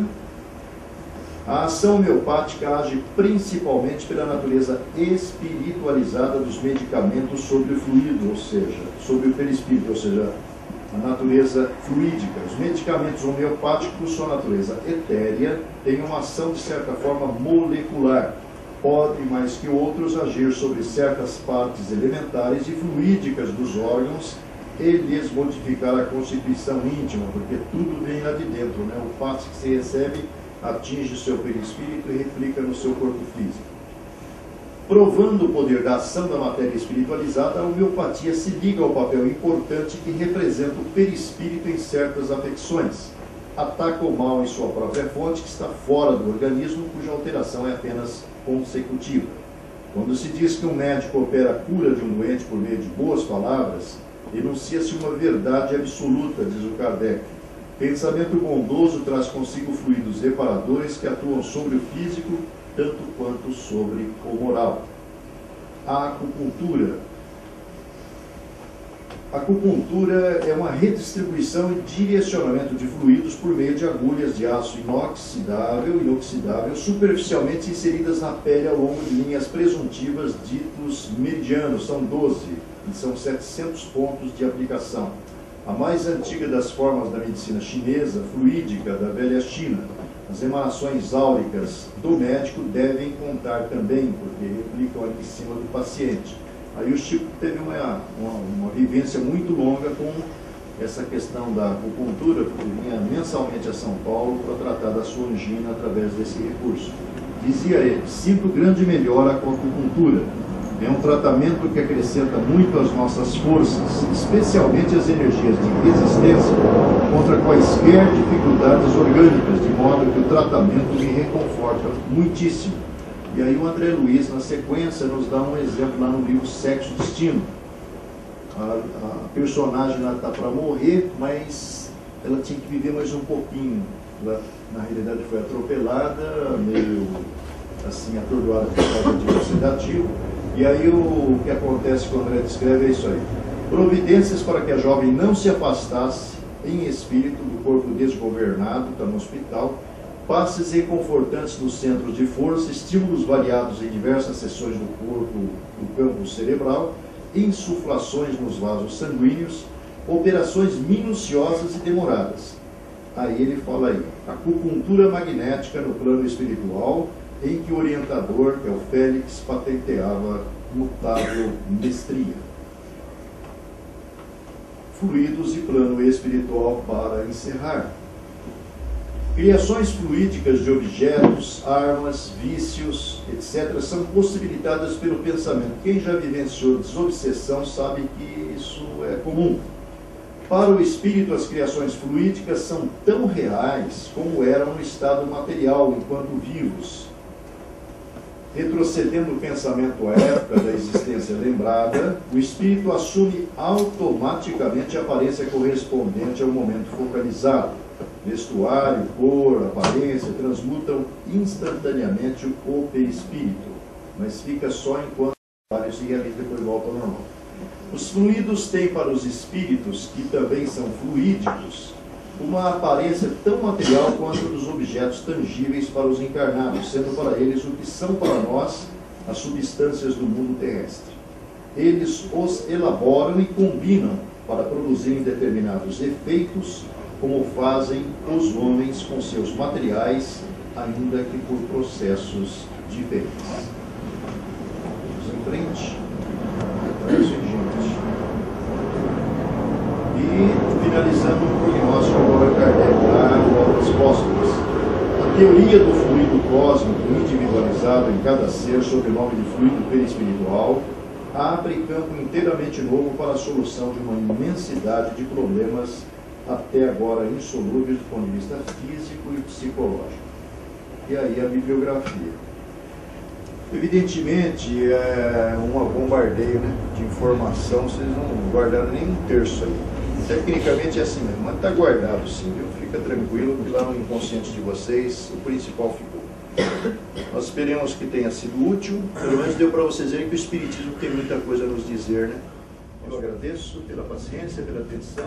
A ação homeopática age principalmente pela natureza espiritualizada dos medicamentos sobre o fluido, ou seja, sobre o perispírito, ou seja, a natureza fluídica. Os medicamentos homeopáticos, por sua natureza etérea, têm uma ação de certa forma molecular. Podem, mais que outros, agir sobre certas partes elementares e fluídicas dos órgãos e lhes modificar a constituição íntima, porque tudo vem lá de dentro, né? O passo que se recebe atinge o seu perispírito e replica no seu corpo físico. Provando o poder da ação da matéria espiritualizada, a homeopatia se liga ao papel importante que representa o perispírito em certas afecções. Ataca o mal em sua própria fonte, que está fora do organismo, cuja alteração é apenas consecutiva. Quando se diz que um médico opera a cura de um doente por meio de boas palavras, enuncia-se uma verdade absoluta, diz o Kardec. Pensamento bondoso traz consigo fluidos reparadores que atuam sobre o físico, tanto quanto sobre o moral. A acupuntura. A acupuntura é uma redistribuição e direcionamento de fluidos por meio de agulhas de aço inoxidável e inoxidável, superficialmente inseridas na pele ao longo de linhas presuntivas ditos meridianos. São 12 e são 700 pontos de aplicação. A mais antiga das formas da medicina chinesa, fluídica, da velha China. As emanações áuricas do médico devem contar também, porque replicam ali em cima do paciente. Aí o Chico teve uma vivência muito longa com essa questão da acupuntura, porque vinha mensalmente a São Paulo para tratar da sua angina através desse recurso. Dizia ele: sinto grande melhora com a acupuntura. É um tratamento que acrescenta muito as nossas forças, especialmente as energias de resistência contra quaisquer dificuldades orgânicas, de modo que o tratamento me reconforta muitíssimo. E aí o André Luiz, na sequência, nos dá um exemplo lá no livro Sexo e Destino. A personagem está para morrer, mas ela tinha que viver mais um pouquinho. Ela, na realidade, foi atropelada, meio assim, atordoada por causa de um sedativo. E aí o que acontece quando André descreve é isso aí. Providências para que a jovem não se afastasse em espírito do corpo desgovernado, está no hospital, passes reconfortantes nos centros de força, estímulos variados em diversas seções do corpo, do campo cerebral, insuflações nos vasos sanguíneos, operações minuciosas e demoradas. Aí ele fala aí, acupuntura magnética no plano espiritual, em que o orientador, que é o Félix, patenteava notável mestria. Fluidos e plano espiritual para encerrar. Criações fluídicas de objetos, armas, vícios, etc., são possibilitadas pelo pensamento. Quem já vivenciou desobsessão sabe que isso é comum. Para o espírito, as criações fluídicas são tão reais como eram no estado material, enquanto vivos. Retrocedendo o pensamento à época da existência lembrada, o espírito assume automaticamente a aparência correspondente ao momento focalizado. Vestuário, cor, aparência transmutam instantaneamente o perispírito, mas fica só enquanto se realiza e depois volta ao normal. Os fluidos têm para os espíritos, que também são fluídicos, uma aparência tão material quanto dos objetos tangíveis para os encarnados, sendo para eles o que são para nós as substâncias do mundo terrestre. Eles os elaboram e combinam para produzirem determinados efeitos, como fazem os homens com seus materiais, ainda que por processos diferentes. Vamos em frente. E finalizando o prognóstico agora Kardec, lá, obras póstumas. A teoria do fluido cósmico individualizado em cada ser, sob o nome de fluido perispiritual, abre campo inteiramente novo para a solução de uma imensidade de problemas até agora insolúveis do ponto de vista físico e psicológico. E aí a bibliografia. Evidentemente, é um bombardeio, né, de informação, vocês não guardaram nem um terço aí. Tecnicamente é assim mesmo, mas está guardado sim, viu? Fica tranquilo que lá no inconsciente de vocês o principal ficou. Nós esperemos que tenha sido útil, pelo menos deu para vocês verem que o Espiritismo tem muita coisa a nos dizer, né? Eu agradeço pela paciência, pela atenção.